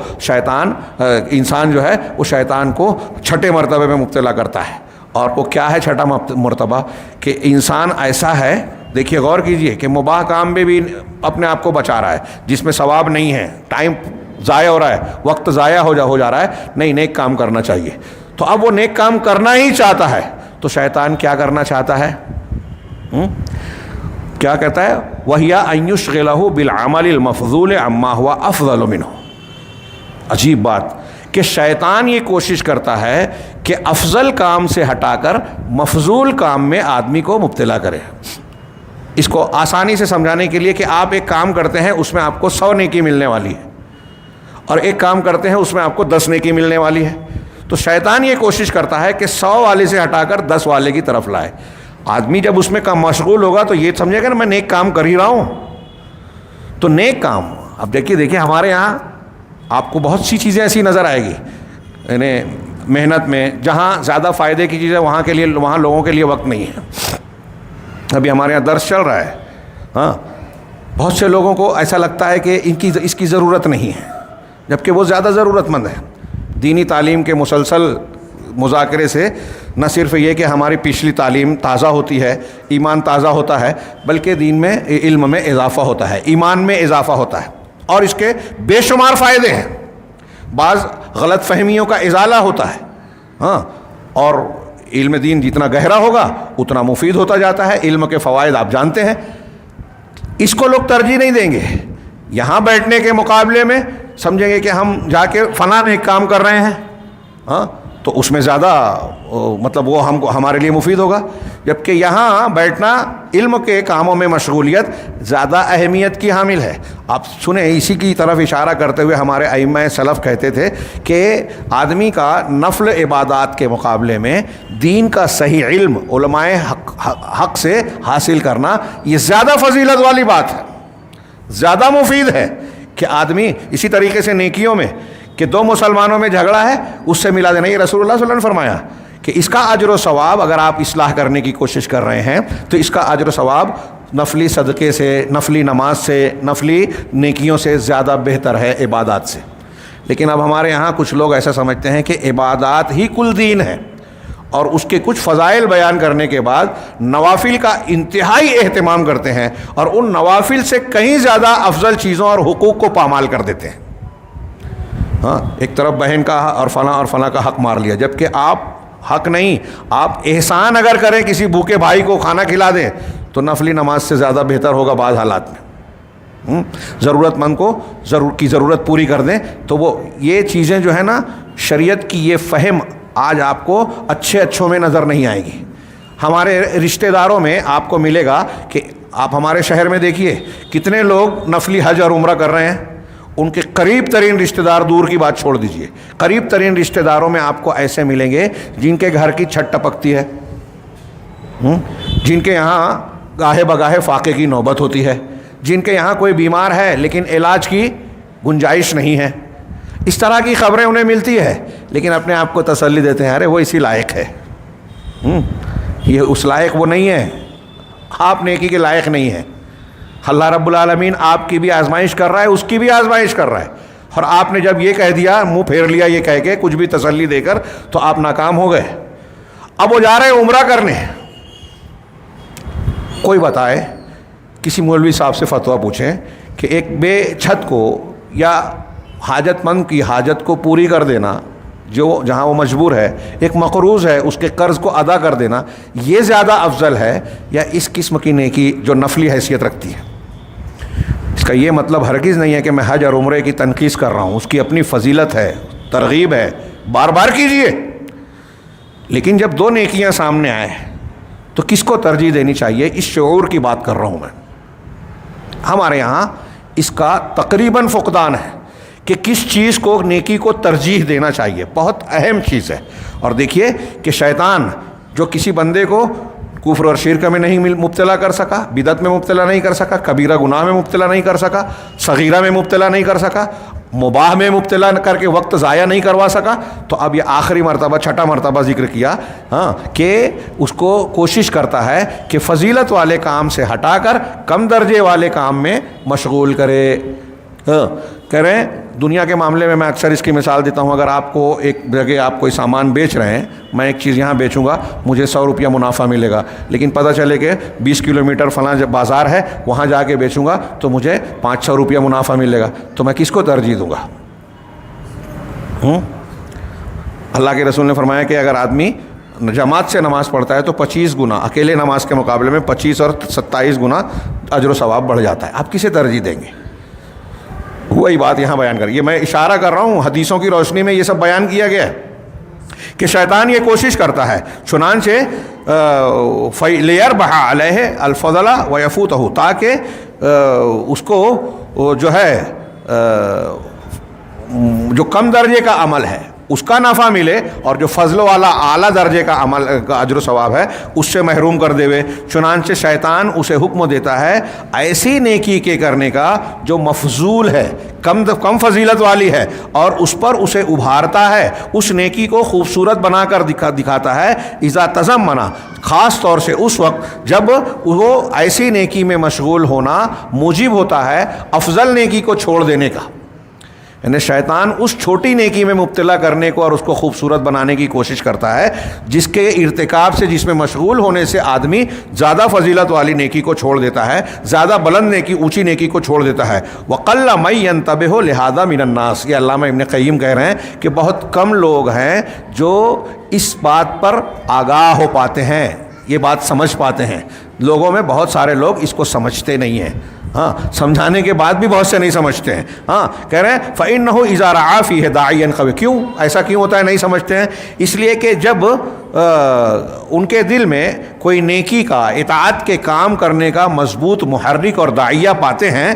انسان جو ہے وہ شیطان کو چھٹے مرتبے میں مبتلا کرتا ہے۔ اور وہ کیا ہے چھٹا مرتبہ؟ کہ انسان ایسا ہے، دیکھیے غور کیجئے کہ مباح کام میں بھی اپنے آپ کو بچا رہا ہے جس میں ثواب نہیں ہے، ٹائم ضائع ہو رہا ہے، وقت ضائع ہو جا رہا ہے، نہیں نیک کام کرنا چاہیے، تو اب وہ نیک کام کرنا ہی چاہتا ہے، تو شیطان کیا کرنا چاہتا ہے؟ کیا کہتا ہے؟ وَهِيَ أَن يُشْغِلَهُ بِالْعَمَلِ الْمَفْضُولِ عَمَّا هُوَ أَفْضَلُ مِنْهُ۔ عجیب بات کہ شیطان یہ کوشش کرتا ہے کہ افضل کام سے ہٹا کر مفضول کام میں آدمی کو مبتلا کرے۔ اس کو آسانی سے سمجھانے کے لیے کہ آپ ایک کام کرتے ہیں اس میں آپ کو 100 نیکی ملنے والی ہے، اور ایک کام کرتے ہیں اس میں آپ کو 10 نیکی ملنے والی ہے، تو شیطان یہ کوشش کرتا ہے کہ 100 والے سے ہٹا کر 10 والے کی طرف لائے۔ آدمی جب اس میں کم مشغول ہوگا تو یہ سمجھے گا نا میں نیک کام کر ہی رہا ہوں، تو نیک کام، اب دیکھیے ہمارے یہاں آپ کو بہت سی چیزیں ایسی نظر آئے گی، یعنی محنت میں جہاں زیادہ فائدے کی چیزیں وہاں لوگوں کے لیے وقت نہیں ہے۔ ابھی ہمارے یہاں درس چل رہا ہے، ہاں بہت سے لوگوں کو ایسا لگتا ہے کہ اس کی ضرورت نہیں ہے، جبکہ وہ زیادہ ضرورت مند ہے۔ دینی تعلیم کے مسلسل مذاکرے سے نہ صرف یہ کہ ہماری پچھلی تعلیم تازہ ہوتی ہے، ایمان تازہ ہوتا ہے، بلکہ دین میں علم میں اضافہ ہوتا ہے، ایمان میں اضافہ ہوتا ہے، اور اس کے بے شمار فائدے ہیں۔ بعض غلط فہمیوں کا ازالہ ہوتا ہے، ہاں، اور علم دین جتنا گہرا ہوگا اتنا مفید ہوتا جاتا ہے۔ علم کے فوائد آپ جانتے ہیں، اس کو لوگ ترجیح نہیں دیں گے۔ یہاں بیٹھنے کے مقابلے میں سمجھیں گے کہ ہم جا کے فلاں ایک کام کر رہے ہیں، ہاں، تو اس میں زیادہ مطلب وہ ہمارے لیے مفید ہوگا، جبکہ یہاں بیٹھنا علم کے کاموں میں مشغولیت زیادہ اہمیت کی حامل ہے۔ آپ سنیں، اسی کی طرف اشارہ کرتے ہوئے ہمارے ائمہ سلف کہتے تھے کہ آدمی کا نفل عبادات کے مقابلے میں دین کا صحیح علم علماء حق سے حاصل کرنا یہ زیادہ فضیلت والی بات ہے، زیادہ مفید ہے کہ آدمی اسی طریقے سے نیکیوں میں کہ 2 مسلمانوں میں جھگڑا ہے اس سے ملا دینا، یہ رسول اللہ صلی اللہ علیہ وسلم نے فرمایا کہ اس کا اجر و ثواب، اگر آپ اصلاح کرنے کی کوشش کر رہے ہیں تو اس کا اجر و ثواب نفلی صدقے سے، نفلی نماز سے، نفلی نیکیوں سے زیادہ بہتر ہے عبادات سے۔ لیکن اب ہمارے یہاں کچھ لوگ ایسا سمجھتے ہیں کہ عبادات ہی کل دین ہے، اور اس کے کچھ فضائل بیان کرنے کے بعد نوافل کا انتہائی اہتمام کرتے ہیں اور ان نوافل سے کہیں زیادہ افضل چیزوں اور حقوق کو پامال کر دیتے ہیں. ہاں، ایک طرف بہن کا اور فلاں کا حق مار لیا، جبکہ آپ حق نہیں، آپ احسان اگر کریں کسی بھوکے بھائی کو کھانا کھلا دیں تو نفلی نماز سے زیادہ بہتر ہوگا بعض حالات میں. ضرورت مند کو ضرورت پوری کر دیں تو وہ یہ چیزیں جو ہے نا، شریعت کی یہ فہم آج آپ کو اچھوں میں نظر نہیں آئے گی. ہمارے رشتہ داروں میں آپ کو ملے گا کہ آپ ہمارے شہر میں دیکھیے کتنے لوگ نفلی حج اور عمرہ کر رہے ہیں. ان کے قریب ترین رشتہ دار، دور کی بات چھوڑ دیجئے، قریب ترین رشتہ داروں میں آپ کو ایسے ملیں گے جن کے گھر کی چھت ٹپکتی ہے، جن کے یہاں گاہے بگاہے فاقے کی نوبت ہوتی ہے، جن کے یہاں کوئی بیمار ہے لیکن علاج کی گنجائش نہیں ہے. اس طرح کی خبریں انہیں ملتی ہے، لیکن اپنے آپ کو تسلی دیتے ہیں ارے وہ اسی لائق ہے. یہ اس لائق وہ نہیں ہے، آپ نیکی کے لائق نہیں ہیں. اللہ رب العالمین آپ کی بھی آزمائش کر رہا ہے، اس کی بھی آزمائش کر رہا ہے، اور آپ نے جب یہ کہہ دیا، منہ پھیر لیا یہ کہہ کے کچھ بھی تسلی دے کر، تو آپ ناکام ہو گئے. اب وہ جا رہے ہیں عمرہ کرنے. کوئی بتائے، کسی مولوی صاحب سے فتویٰ پوچھیں کہ ایک بے چھت کو یا حاجت مند کی حاجت کو پوری کر دینا، جو جہاں وہ مجبور ہے، ایک مقروض ہے اس کے قرض کو ادا کر دینا، یہ زیادہ افضل ہے یا اس قسم کی نیکی جو نفلی حیثیت رکھتی ہے؟ اس کا یہ مطلب ہرگز نہیں ہے کہ میں حج اور عمرے کی تنقیص کر رہا ہوں، اس کی اپنی فضیلت ہے، ترغیب ہے، بار بار کیجئے. لیکن جب دو نیکیاں سامنے آئے تو کس کو ترجیح دینی چاہیے، اس شعور کی بات کر رہا ہوں میں. ہمارے یہاں اس کا تقریباً فقدان ہے کہ کس چیز کو نیکی کو ترجیح دینا چاہیے. بہت اہم چیز ہے. اور دیکھیے کہ شیطان جو کسی بندے کو کفر اور شرک میں نہیں مبتلا کر سکا، بدعت میں مبتلا نہیں کر سکا، کبیرہ گناہ میں مبتلا نہیں کر سکا، صغیرہ میں مبتلا نہیں کر سکا، مباح میں مبتلا کر کے وقت ضائع نہیں کروا سکا، تو اب یہ آخری مرتبہ، چھٹا مرتبہ ذکر کیا کہ اس کو کوشش کرتا ہے کہ فضیلت والے کام سے ہٹا کر کم درجے والے کام میں مشغول کرے. کریں دنیا کے معاملے میں اکثر اس کی مثال دیتا ہوں. اگر آپ کو ایک جگہ آپ کوئی سامان بیچ رہے ہیں، میں ایک چیز یہاں بیچوں گا، مجھے 100 روپیہ منافع ملے گا، لیکن پتہ چلے کہ 20 کلومیٹر فلاں جب بازار ہے وہاں جا کے بیچوں گا تو مجھے 500 روپیہ منافع ملے گا، تو میں کس کو ترجیح دوں گا؟ اللہ کے رسول نے فرمایا کہ اگر آدمی جماعت سے نماز پڑھتا ہے تو 25 گنا، اکیلے نماز کے مقابلے میں 25 اور 27 گنا اجر و ثواب بڑھ جاتا ہے. آپ کسے ترجیح دیں گے؟ وہی بات یہاں بیان کر. یہ میں اشارہ کر رہا ہوں، حدیثوں کی روشنی میں یہ سب بیان کیا گیا ہے کہ شیطان یہ کوشش کرتا ہے چنانچہ لِيَرْبَحَ عَلَيْهِ الْفَضْلَ وَيَفُوتَهُ، تاکہ اس کو جو ہے جو کم درجے کا عمل ہے اس کا نفع ملے، اور جو فضل والا اعلیٰ درجے کا عمل کا اجر و ثواب ہے اس سے محروم کر دے. چنانچہ شیطان اسے حکم دیتا ہے ایسی نیکی کے کرنے کا جو مفضول ہے، کم فضیلت والی ہے، اور اس پر اسے ابھارتا ہے، اس نیکی کو خوبصورت بنا کر دکھاتا ہے. اذا تزمنا، خاص طور سے اس وقت جب وہ ایسی نیکی میں مشغول ہونا موجب ہوتا ہے افضل نیکی کو چھوڑ دینے کا. یعنی شیطان اس چھوٹی نیکی میں مبتلا کرنے کو اور اس کو خوبصورت بنانے کی کوشش کرتا ہے جس کے ارتکاب سے، جس میں مشغول ہونے سے آدمی زیادہ فضیلت والی نیکی کو چھوڑ دیتا ہے، زیادہ بلند نیکی، اونچی نیکی کو چھوڑ دیتا ہے. وَقَلَّ مَن يَنْتَبِهُ لِهَذَا مِنَ النَّاسِ، یہ علامہ ابن قیم کہہ رہے ہیں کہ بہت کم لوگ ہیں جو اس بات پر آگاہ ہو پاتے ہیں، یہ بات سمجھ پاتے ہیں. لوگوں میں بہت سارے لوگ اس کو سمجھتے نہیں ہیں. سمجھانے کے بعد بھی بہت سے نہیں سمجھتے ہیں. کہہ رہے ہیں فَإِنَّهُ إِذَا رَعَا فِيهِ دَاعِيًا قَوِيًّا. کیوں ایسا کیوں ہوتا ہے نہیں سمجھتے ہیں؟ اس لیے کہ جب ان کے دل میں کوئی نیکی کا، اطاعت کے کام کرنے کا مضبوط محرک اور داعیہ پاتے ہیں،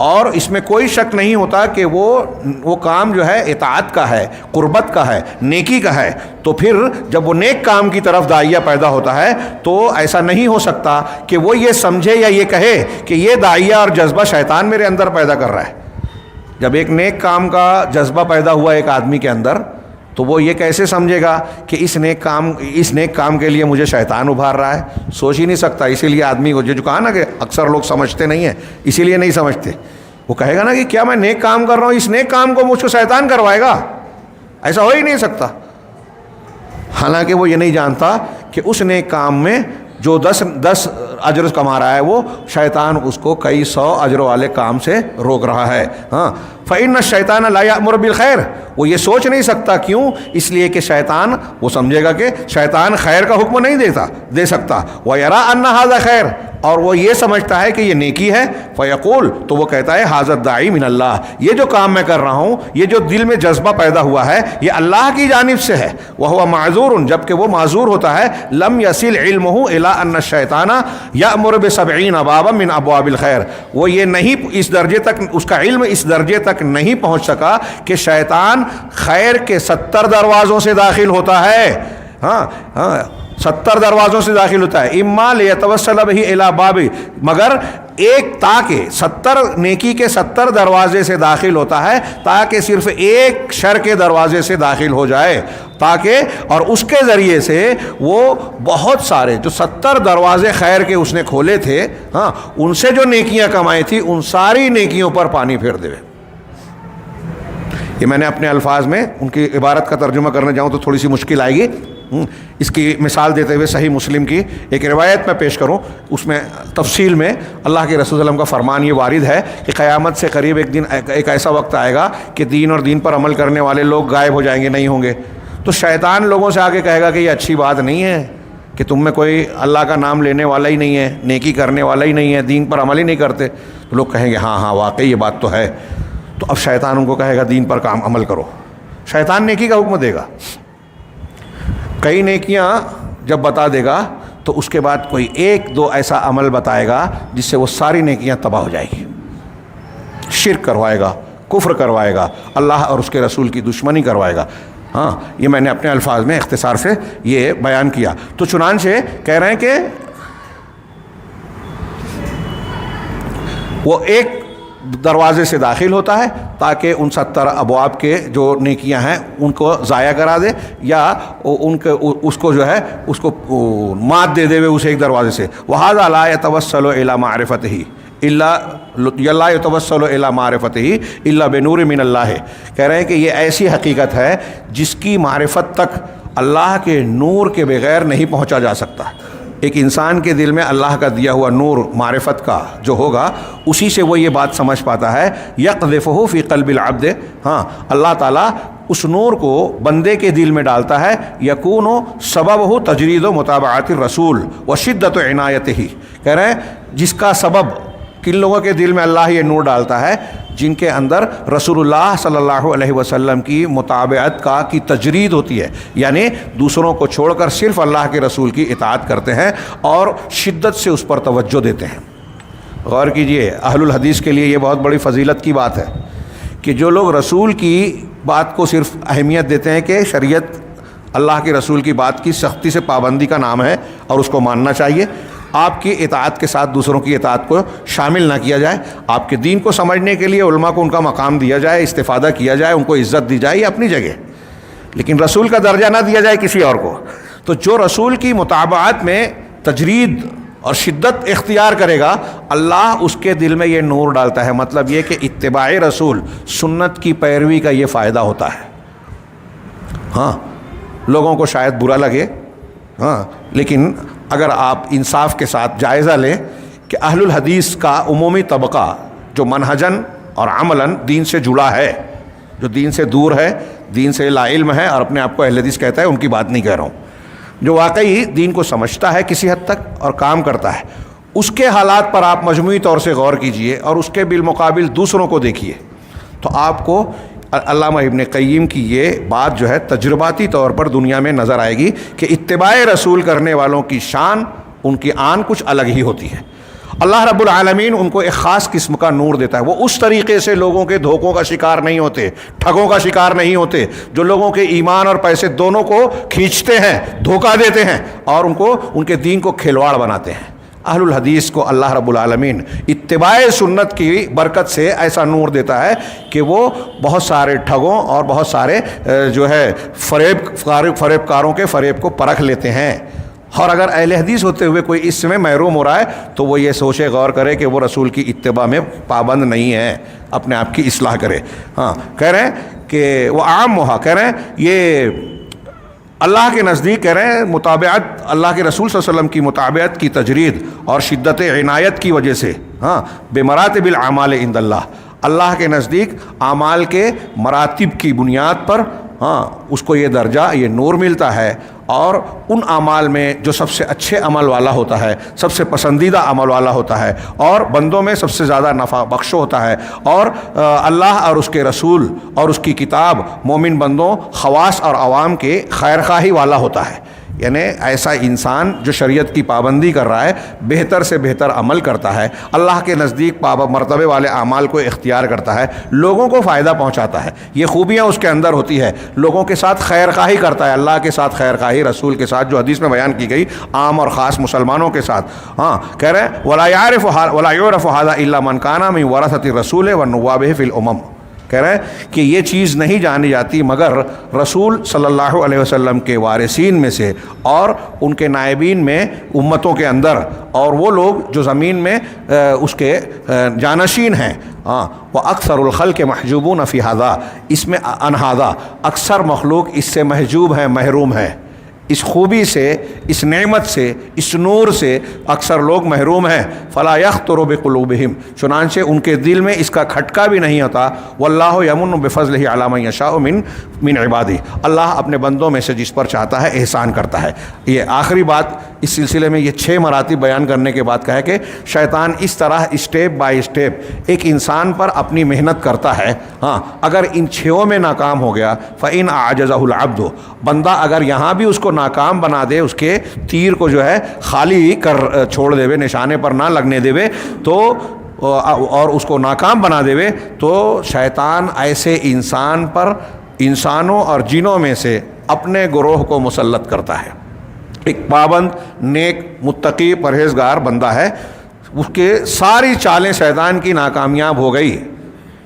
اور اس میں کوئی شک نہیں ہوتا کہ وہ کام جو ہے اطاعت کا ہے، قربت کا ہے، نیکی کا ہے، تو پھر جب وہ نیک کام کی طرف داعیہ پیدا ہوتا ہے تو ایسا نہیں ہو سکتا کہ وہ یہ سمجھے یا یہ کہے کہ یہ داعیہ اور جذبہ شیطان میرے اندر پیدا کر رہا ہے. جب ایک نیک کام کا جذبہ پیدا ہوا ایک آدمی کے اندر تو وہ یہ کیسے سمجھے گا کہ اس نیک کام کے لیے مجھے شیطان ابھار رہا ہے؟ سوچ ہی نہیں سکتا. اسی لیے آدمی کو جو کہا نا کہ اکثر لوگ سمجھتے نہیں ہیں، اسی لیے نہیں سمجھتے. وہ کہے گا نا کہ کیا میں نیک کام کر رہا ہوں، اس نیک کام کو مجھ کو شیطان کروائے گا؟ ایسا ہو ہی نہیں سکتا. حالانکہ وہ یہ نہیں جانتا کہ اس نیک کام میں جو 10 اجر کما رہا ہے وہ شیطان اس کو کئی 100 اجر والے کام سے روک رہا ہے. ہاں فإن الشیطان لا یأمر بالخیر، وہ یہ سوچ نہیں سکتا. کیوں؟ اس لیے کہ شیطان وہ سمجھے گا کہ شیطان خیر کا حکم نہیں دے سکتا. وَيَرَىٰ أَنَّ هَذَا خیر، اور وہ یہ سمجھتا ہے کہ یہ نیکی ہے. فیقول، تو وہ کہتا ہے هَذَا الدَّاعِی مِنَ اللَّہِ، یہ جو کام میں کر رہا ہوں، یہ جو دل میں جذبہ پیدا ہوا ہے، یہ اللہ کی جانب سے ہے. وَهُوَ مَعْذُورٌ، جبکہ وہ معذور ہوتا ہے. لَمْ يَصِلْ عِلْمُهُ إِلَىٰ أَنَّ الشَّيْطَانَ يَأْمُرُ بِسَبْعِينَ بَابًا مِنْ أَبْوَابِ الْخَيْرِ، وہ یہ نہیں اس درجے تک، اس کا علم اس درجے تک نہیں پہنچ سکا کہ شیطان خیر کے 70 دروازوں سے داخل ہوتا ہے. ہاں 70 دروازوں سے داخل ہوتا ہے. اما لیتوسل بہ الی باب، مگر ایک تاکہ 70 نیکی کے 70 دروازے سے داخل ہوتا ہے تاکہ صرف ایک شر کے دروازے سے داخل ہو جائے، تاکہ اور اس کے ذریعے سے وہ بہت سارے جو 70 دروازے خیر کے اس نے کھولے تھے، ہاں ان سے جو نیکیاں کمائی تھی ان ساری نیکیوں پر پانی پھیر دے. یہ میں نے اپنے الفاظ میں ان کی عبارت کا ترجمہ کرنے جاؤں تو تھوڑی سی مشکل آئے گی. اس کی مثال دیتے ہوئے صحیح مسلم کی ایک روایت میں پیش کروں، اس میں تفصیل میں اللہ کے رسول صلی اللہ علیہ وسلم کا فرمان یہ وارد ہے کہ قیامت سے قریب ایک دن ایک ایسا وقت آئے گا کہ دین اور دین پر عمل کرنے والے لوگ غائب ہو جائیں گے، نہیں ہوں گے. تو شیطان لوگوں سے آگے کہے گا کہ یہ اچھی بات نہیں ہے کہ تم میں کوئی اللہ کا نام لینے والا ہی نہیں ہے، نیکی کرنے والا ہی نہیں ہے، دین پر عمل ہی نہیں کرتے. تو لوگ کہیں گے ہاں واقعی یہ بات تو ہے. تو اب شیطان ان کو کہے گا دین پر کام عمل کرو. شیطان نیکی کا حکم دے گا، کئی نیکیاں جب بتا دے گا تو اس کے بعد کوئی 1-2 ایسا عمل بتائے گا جس سے وہ ساری نیکیاں تباہ ہو جائے گی. شرک کروائے گا، کفر کروائے گا، اللہ اور اس کے رسول کی دشمنی کروائے گا. ہاں یہ میں نے اپنے الفاظ میں اختصار سے یہ بیان کیا. تو چنانچہ کہہ رہے ہیں کہ وہ ایک دروازے سے داخل ہوتا ہے تاکہ ان 70 ابواب کے جو نیکیاں ہیں ان کو ضائع کرا دے یا ان کے اس کو جو ہے اس کو مات دے دے اس ایک دروازے سے. وَهَذَا لَا يَتَوَسَّلُ إِلَىٰ مَعْرِفَتِهِ إِلَّا يَتَوَسَّلُ إِلَىٰ مَعْرِفَتِهِ إِلَّا بِنُورٍ مِّنَ اللَّهِ. کہہ رہے ہیں کہ یہ ایسی حقیقت ہے جس کی معرفت تک اللہ کے نور کے بغیر نہیں پہنچا جا سکتا. ایک انسان کے دل میں اللہ کا دیا ہوا نور معرفت کا جو ہوگا اسی سے وہ یہ بات سمجھ پاتا ہے. یقذفہ فی قلب العبد، ہاں اللہ تعالیٰ اس نور کو بندے کے دل میں ڈالتا ہے. یکون سببہ تجرید و متابعت الرسول و شدت عنایتہ، کہہ رہے ہیں جس کا سبب کن لوگوں کے دل میں اللہ یہ نور ڈالتا ہے جن کے اندر رسول اللہ صلی اللہ علیہ وسلم کی متابعت کی تجرید ہوتی ہے، یعنی دوسروں کو چھوڑ کر صرف اللہ کے رسول کی اطاعت کرتے ہیں اور شدت سے اس پر توجہ دیتے ہیں. غور کیجئے، اہل الحدیث کے لیے یہ بہت بڑی فضیلت کی بات ہے کہ جو لوگ رسول کی بات کو صرف اہمیت دیتے ہیں کہ شریعت اللہ کے رسول کی بات کی سختی سے پابندی کا نام ہے اور اس کو ماننا چاہیے، آپ کی اطاعت کے ساتھ دوسروں کی اطاعت کو شامل نہ کیا جائے. آپ کے دین کو سمجھنے کے لیے علماء کو ان کا مقام دیا جائے، استفادہ کیا جائے، ان کو عزت دی جائے، یہ اپنی جگہ، لیکن رسول کا درجہ نہ دیا جائے کسی اور کو. تو جو رسول کی مطابعت میں تجرید اور شدت اختیار کرے گا اللہ اس کے دل میں یہ نور ڈالتا ہے. مطلب یہ کہ اتباع رسول، سنت کی پیروی کا یہ فائدہ ہوتا ہے. ہاں لوگوں کو شاید برا لگے، ہاں لیکن اگر آپ انصاف کے ساتھ جائزہ لیں کہ اہل الحدیث کا عمومی طبقہ جو منہجن اور عملاً دین سے جڑا ہے، جو دین سے دور ہے، دین سے لا علم ہے اور اپنے آپ کو اہل حدیث کہتا ہے، ان کی بات نہیں کہہ رہا ہوں، جو واقعی دین کو سمجھتا ہے کسی حد تک اور کام کرتا ہے، اس کے حالات پر آپ مجموعی طور سے غور کیجئے اور اس کے بالمقابل دوسروں کو دیکھیے تو آپ کو علامہ ابن قیم کی یہ بات جو ہے تجرباتی طور پر دنیا میں نظر آئے گی کہ اتباع رسول کرنے والوں کی شان، ان کی آن کچھ الگ ہی ہوتی ہے. اللہ رب العالمین ان کو ایک خاص قسم کا نور دیتا ہے. وہ اس طریقے سے لوگوں کے دھوکوں کا شکار نہیں ہوتے، ٹھگوں کا شکار نہیں ہوتے، جو لوگوں کے ایمان اور پیسے دونوں کو کھینچتے ہیں، دھوکہ دیتے ہیں اور ان کو ان کے دین کو کھلواڑ بناتے ہیں. اہل الحدیث کو اللہ رب العالمین اتباع سنت کی برکت سے ایسا نور دیتا ہے کہ وہ بہت سارے ٹھگوں اور بہت سارے جو ہے فریب کاروں کے فریب کو پرکھ لیتے ہیں. اور اگر اہل حدیث ہوتے ہوئے کوئی اس میں محروم ہو رہا ہے تو وہ یہ سوچے، غور کرے کہ وہ رسول کی اتباع میں پابند نہیں ہے، اپنے آپ کی اصلاح کرے. ہاں کہہ رہے ہیں کہ وہ عام کہہ رہے ہیں یہ اللہ کے نزدیک کہہ رہے ہیں متابعت اللہ کے رسول صلی اللہ علیہ وسلم کی متابعت کی تجرید اور شدت عنایت کی وجہ سے بمراتب الاعمال عند اللہ کے نزدیک اعمال کے مراتب کی بنیاد پر اس کو یہ درجہ، یہ نور ملتا ہے، اور ان اعمال میں جو سب سے اچھے عمل والا ہوتا ہے، سب سے پسندیدہ عمل والا ہوتا ہے، اور بندوں میں سب سے زیادہ نفع بخش ہوتا ہے، اور اللہ اور اس کے رسول اور اس کی کتاب مومن بندوں، خواص اور عوام کے خیر خواہی والا ہوتا ہے۔ یعنی ایسا انسان جو شریعت کی پابندی کر رہا ہے، بہتر سے بہتر عمل کرتا ہے، اللہ کے نزدیک مرتبے والے اعمال کو اختیار کرتا ہے، لوگوں کو فائدہ پہنچاتا ہے، یہ خوبیاں اس کے اندر ہوتی ہے، لوگوں کے ساتھ خیر خواہی کرتا ہے، اللہ کے ساتھ خیر خواہی، رسول کے ساتھ جو حدیث میں بیان کی گئی، عام اور خاص مسلمانوں کے ساتھ۔ کہہ رہے ہیں وَلَا يُعْرَفُ هَذَا إِلَّا مَنْ كَانَ مِنْ وَرَثَةِ الرَّسُولِ وَالنُّوَّابِهِ فِي الْأُمَمِ۔ کہہ رہے ہیں کہ یہ چیز نہیں جانی جاتی مگر رسول صلی اللہ علیہ وسلم کے وارثین میں سے اور ان کے نائبین میں امتوں کے اندر، اور وہ لوگ جو زمین میں اس کے جانشین ہیں۔ وَأَكْثَرُ الْخَلْقِ مَحْجُوبُونَ فِي هَذَا، اس میں عن هذا، اکثر مخلوق اس سے محجوب ہیں، محروم ہیں، اس خوبی سے، اس نعمت سے، اس نور سے اکثر لوگ محروم ہیں۔ فلا یخطر بقلوبہم، چنانچہ ان کے دل میں اس کا کھٹکا بھی نہیں ہوتا۔ واللہ یمن بفضلہ علی من یشاء من عبادہ، اللہ اپنے بندوں میں سے جس پر چاہتا ہے احسان کرتا ہے۔ یہ آخری بات اس سلسلے میں، یہ 6 مراتب بیان کرنے کے بعد کہا کہ شیطان اس طرح اسٹیپ بائی اسٹیپ ایک انسان پر اپنی محنت کرتا ہے۔ اگر ان 6 میں ناکام ہو گیا، فإن أعجزہ العبد، بندہ اگر یہاں بھی اس کو ناکام بنا دے، اس کے تیر کو جو ہے خالی کر چھوڑ دے، نشانے پر نہ لگنے دے تو اور اس کو ناکام بنا دے، تو شیطان ایسے انسان پر انسانوں اور جنوں میں سے اپنے گروہ کو مسلط کرتا ہے۔ ایک پابند، نیک، متقی، پرہیزگار بندہ ہے، اس کے ساری چالیں شیطان کی ناکامیاب ہو گئی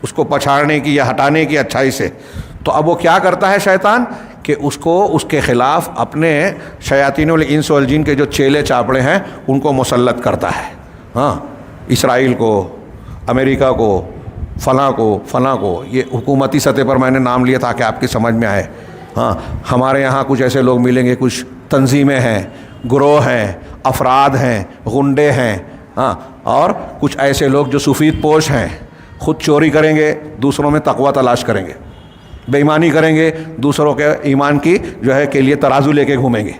اس کو پچھاڑنے کی یا ہٹانے کی اچھائی سے، تو اب وہ کیا کرتا ہے شیطان کہ اس کو اس کے خلاف اپنے شیاطین الانس والجن کے جو چیلے چاپڑے ہیں ان کو مسلط کرتا ہے۔ اسرائیل کو، امریکہ کو، فلاں کو، یہ حکومتی سطح پر میں نے نام لیا تاکہ آپ کی سمجھ میں آئے۔ ہمارے یہاں کچھ ایسے لوگ ملیں گے، کچھ تنظیمیں ہیں، گروہ ہیں، افراد ہیں، غنڈے ہیں، اور کچھ ایسے لوگ جو سفید پوش ہیں، خود چوری کریں گے، دوسروں میں تقوی تلاش کریں گے، بے ایمانی کریں گے، دوسروں کے ایمان کی جو ہے کے لیے ترازو لے کے گھومیں گے۔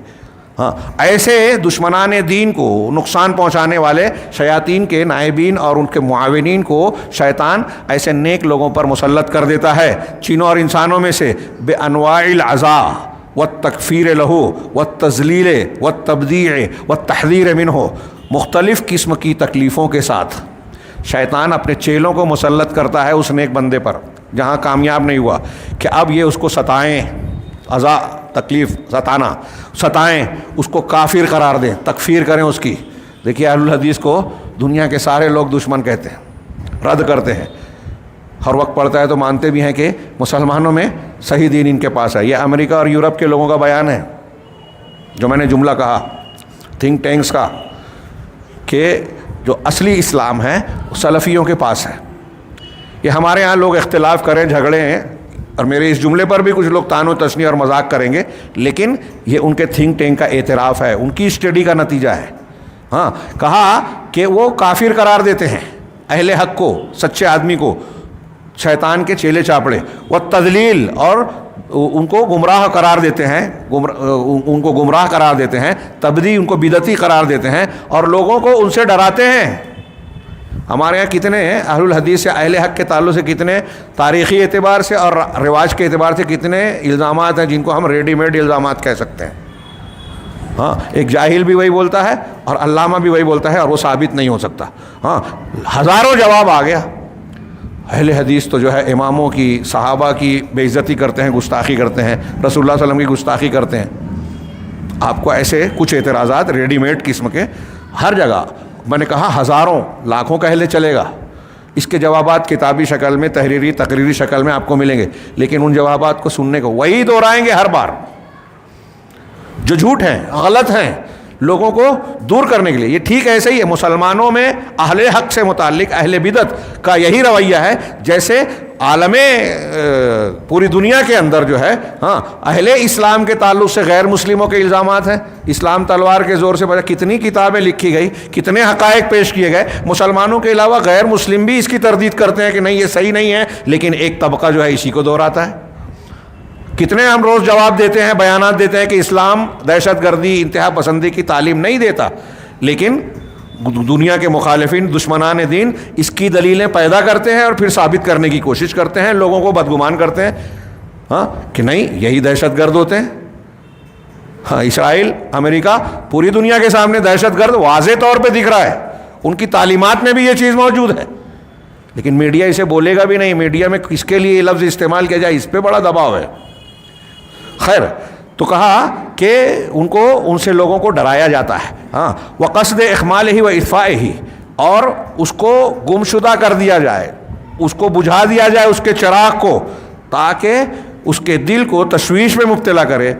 ایسے دشمنان دین کو نقصان پہنچانے والے شیاطین کے نائبین اور ان کے معاونین کو شیطان ایسے نیک لوگوں پر مسلط کر دیتا ہے، چینوں اور انسانوں میں سے، بے انواع العزا والتکفیر لہو والتذلیل والتبدیع والتحذیر منہ، مختلف قسم کی تکلیفوں کے ساتھ شیطان اپنے چیلوں کو مسلط کرتا ہے اس نیک بندے پر جہاں کامیاب نہیں ہوا، کہ اب یہ اس کو ستائیں، عزا تکلیف، ستائیں، اس کو کافر قرار دیں، تکفیر کریں اس کی۔ دیکھیے اہل الحدیث کو دنیا کے سارے لوگ دشمن کہتے ہیں، رد کرتے ہیں، ہر وقت پڑھتا ہے تو مانتے بھی ہیں کہ مسلمانوں میں صحیح دین ان کے پاس ہے۔ یہ امریکہ اور یورپ کے لوگوں کا بیان ہے، جو میں نے جملہ کہا تھنک ٹینکس کا، کہ جو اصلی اسلام ہے وہ سلفیوں کے پاس ہے۔ یہ ہمارے ہاں لوگ اختلاف کریں، جھگڑے ہیں، اور میرے اس جملے پر بھی کچھ لوگ طعن و تشنیع اور مذاق کریں گے، لیکن یہ ان کے تھنک ٹینک کا اعتراف ہے، ان کی اسٹڈی کا نتیجہ ہے۔ کہا کہ وہ کافر قرار دیتے ہیں اہل حق کو، سچے آدمی کو، شیطان کے چیلے چاپڑے، وہ تضلیل، اور ان کو گمراہ قرار دیتے ہیں، ان کو گمراہ قرار دیتے ہیں، تبدیع، ان کو بدعتی قرار دیتے ہیں، اور لوگوں کو ان سے ڈراتے ہیں۔ ہمارے یہاں کتنے اہل الحدیث سے، اہل حق کے تعلق سے کتنے تاریخی اعتبار سے اور رواج کے اعتبار سے کتنے الزامات ہیں جن کو ہم ریڈی میڈ الزامات کہہ سکتے ہیں۔ ایک جاہل بھی وہی بولتا ہے اور علامہ بھی وہی بولتا ہے، اور وہ ثابت نہیں ہو سکتا۔ ہزاروں جواب آ گیا۔ اہل حدیث تو جو ہے اماموں کی، صحابہ کی بے عزتی کرتے ہیں، گستاخی کرتے ہیں، رسول اللہ صلی اللہ علیہ وسلم کی گستاخی کرتے ہیں۔ آپ کو ایسے کچھ اعتراضات ریڈی میڈ قسم کے ہر جگہ، میں نے کہا ہزاروں، لاکھوں کہہ لے چلے گا، اس کے جوابات کتابی شکل میں، تحریری تقریری شکل میں آپ کو ملیں گے، لیکن ان جوابات کو سننے کو وہی دہرائیں گے ہر بار، جو جھوٹ ہیں، غلط ہیں، لوگوں کو دور کرنے کے لیے۔ یہ ٹھیک ایسے ہی ہے، مسلمانوں میں اہل حق سے متعلق اہل بدعت کا یہی رویہ ہے، جیسے عالم پوری دنیا کے اندر جو ہے اہل اسلام کے تعلق سے غیر مسلموں کے الزامات ہیں. اسلام تلوار کے زور سے کتنی کتابیں لکھی گئی, کتنے حقائق پیش کیے گئے. مسلمانوں کے علاوہ غیر مسلم بھی اس کی تردید کرتے ہیں کہ نہیں یہ صحیح نہیں ہے, لیکن ایک طبقہ جو ہے اسی کو دہراتا ہے. کتنے ہم روز جواب دیتے ہیں, بیانات دیتے ہیں کہ اسلام دہشت گردی, انتہا پسندی کی تعلیم نہیں دیتا, لیکن دنیا کے مخالفین, دشمنان دین اس کی دلیلیں پیدا کرتے ہیں اور پھر ثابت کرنے کی کوشش کرتے ہیں, لوگوں کو بدگمان کرتے ہیں کہ نہیں یہی دہشت گرد ہوتے ہیں. اسرائیل, امریکہ پوری دنیا کے سامنے دہشت گرد واضح طور پہ دکھ رہا ہے, ان کی تعلیمات میں بھی یہ چیز موجود ہے, لیکن میڈیا اسے بولے گا بھی نہیں. میڈیا میں کس کے لیے یہ لفظ استعمال کیا جائے, اس پہ بڑا دباؤ ہے. خیر, تو کہا کہ ان سے لوگوں کو ڈرایا جاتا ہے. وقصد اخمالہ و اطفائہ, اور اس کو گمشدہ کر دیا جائے, اس کو بجھا دیا جائے, اس کے چراغ کو, تاکہ اس کے دل کو تشویش میں مبتلا کرے.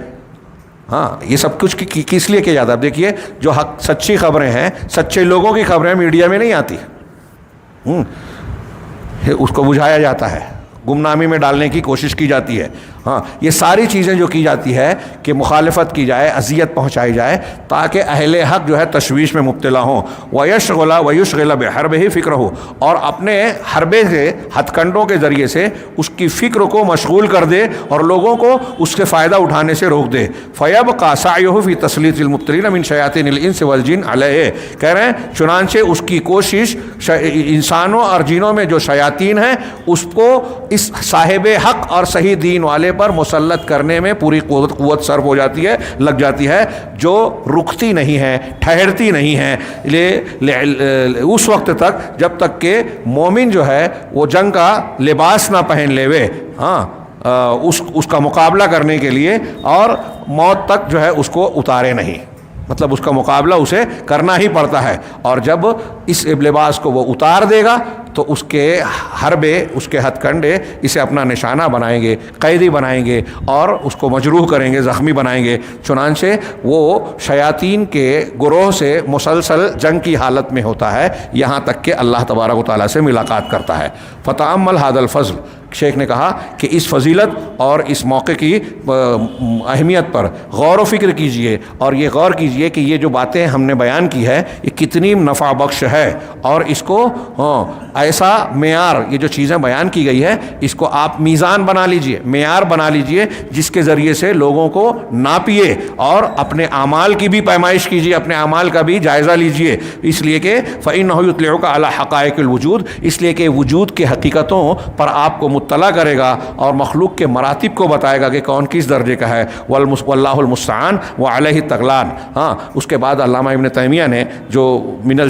یہ سب کچھ کس لیے کیا جاتا ہے؟ اب دیکھیے, جو حق سچی خبریں ہیں, سچے لوگوں کی خبریں میڈیا میں نہیں آتی, اس کو بجھایا جاتا ہے, گمنامی میں ڈالنے کی کوشش کی جاتی ہے. یہ ساری چیزیں جو کی جاتی ہے کہ مخالفت کی جائے, اذیت پہنچائی جائے, تاکہ اہل حق جو ہے تشویش میں مبتلا ہوں. وَيُشْغِلَ بِحَرْبِهِ فِكْرَهُ, اور اپنے حربے سے, ہتھ کنڈوں کے ذریعے سے اس کی فکر کو مشغول کر دے اور لوگوں کو اس سے فائدہ اٹھانے سے روک دے. فَيَبْقَى سَعْيُهُ فِي تَسْلِيطِ الْمُبْطِلِينَ مِنْ شَيَاطِينِ الْإِنسِ وَالْجِنِّ عَلَيْهِ, کہہ رہے ہیں چنانچہ اس کی کوشش انسانوں اور جنوں میں جو شیاطین ہیں اس کو اس صاحب حق اور صحیح دین والے پر مسلط کرنے میں پوری قوت صرف ہو جاتی ہے, لگ جاتی ہے, جو رکتی نہیں ہے, ٹھہرتی نہیں ہے اس وقت تک جب تک کہ مومن جو ہے وہ جنگ کا لباس نہ پہن لے وے اس کا مقابلہ کرنے کے لیے, اور موت تک جو ہے اس کو اتارے نہیں. مطلب اس کا مقابلہ اسے کرنا ہی پڑتا ہے, اور جب اس لباس کو وہ اتار دے گا تو اس کے حربے, اس کے ہتھ کنڈے اسے اپنا نشانہ بنائیں گے, قیدی بنائیں گے, اور اس کو مجروح کریں گے, زخمی بنائیں گے. چنانچہ وہ شیاطین کے گروہ سے مسلسل جنگ کی حالت میں ہوتا ہے, یہاں تک کہ اللہ تبارک و تعالیٰ سے ملاقات کرتا ہے. فتأمل هذا الفضل, شیخ نے کہا کہ اس فضیلت اور اس موقع کی اہمیت پر غور و فکر کیجئے, اور یہ غور کیجئے کہ یہ جو باتیں ہم نے بیان کی ہے یہ کتنی نفع بخش ہے, اور اس کو ایسا معیار, یہ جو چیزیں بیان کی گئی ہے اس کو آپ میزان بنا لیجئے, معیار بنا لیجئے, جس کے ذریعے سے لوگوں کو ناپیے اور اپنے اعمال کی بھی پیمائش کیجئے, اپنے اعمال کا بھی جائزہ لیجئے. اس لیے کہ فَإِنَّهُ يُطْلِعُكَ عَلَى حَقَائِقِ الْوُجُودِ, اس لیے کہ وجود کے حقیقتوں پر آپ کو مطلع کرے گا اور مخلوق کے مراتب کو بتائے گا کہ کون کس درجے کا ہے. وَاللَّهُ الْمُسْتَعَانُ وَعَلَيْهِ التَّغْلَانُ. اس کے بعد علامہ ابن تیمیہ نے جو من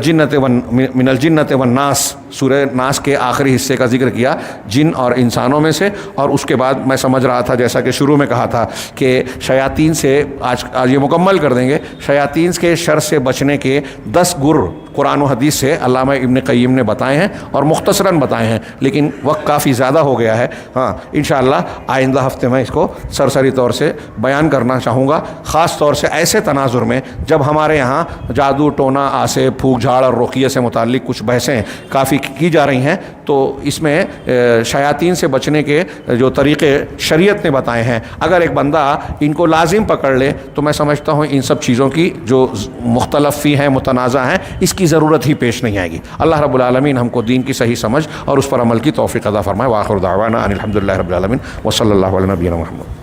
الجنۃ والناس, سورہ ناس کے آخری حصے کا ذکر کیا, جن اور انسانوں میں سے, اور اس کے بعد میں سمجھ رہا تھا جیسا کہ شروع میں کہا تھا کہ شیاطین سے, آج یہ مکمل کر دیں گے, شیاطین کے شر سے بچنے کے 10 گر قرآن و حدیث سے علامہ ابن قیم نے بتائے ہیں, اور مختصراً بتائے ہیں, لیکن وقت کافی زیادہ ہو گیا ہے. انشاءاللہ آئندہ ہفتے میں اس کو سرسری طور سے بیان کرنا چاہوں گا, خاص طور سے ایسے تناظر میں جب ہمارے یہاں جادو, ٹونا, آسے, پھونک جھاڑ اور رقیہ سے متعلق کچھ بحثیں کافی کی جا رہی ہیں, تو اس میں شیاطین سے بچنے کے جو طریقے شریعت نے بتائے ہیں, اگر ایک بندہ ان کو لازم پکڑ لے تو میں سمجھتا ہوں ان سب چیزوں کی جو مختلف فی ہیں, متنازع ہیں, اس کی ضرورت ہی پیش نہیں آئے گی. اللہ رب العالمین ہم کو دین کی صحیح سمجھ اور اس پر عمل کی توفیق عطا فرمائے. وآخر دعوانا ان الحمد للہ رب العالمین وصلی اللہ علیہ نبینا محمد.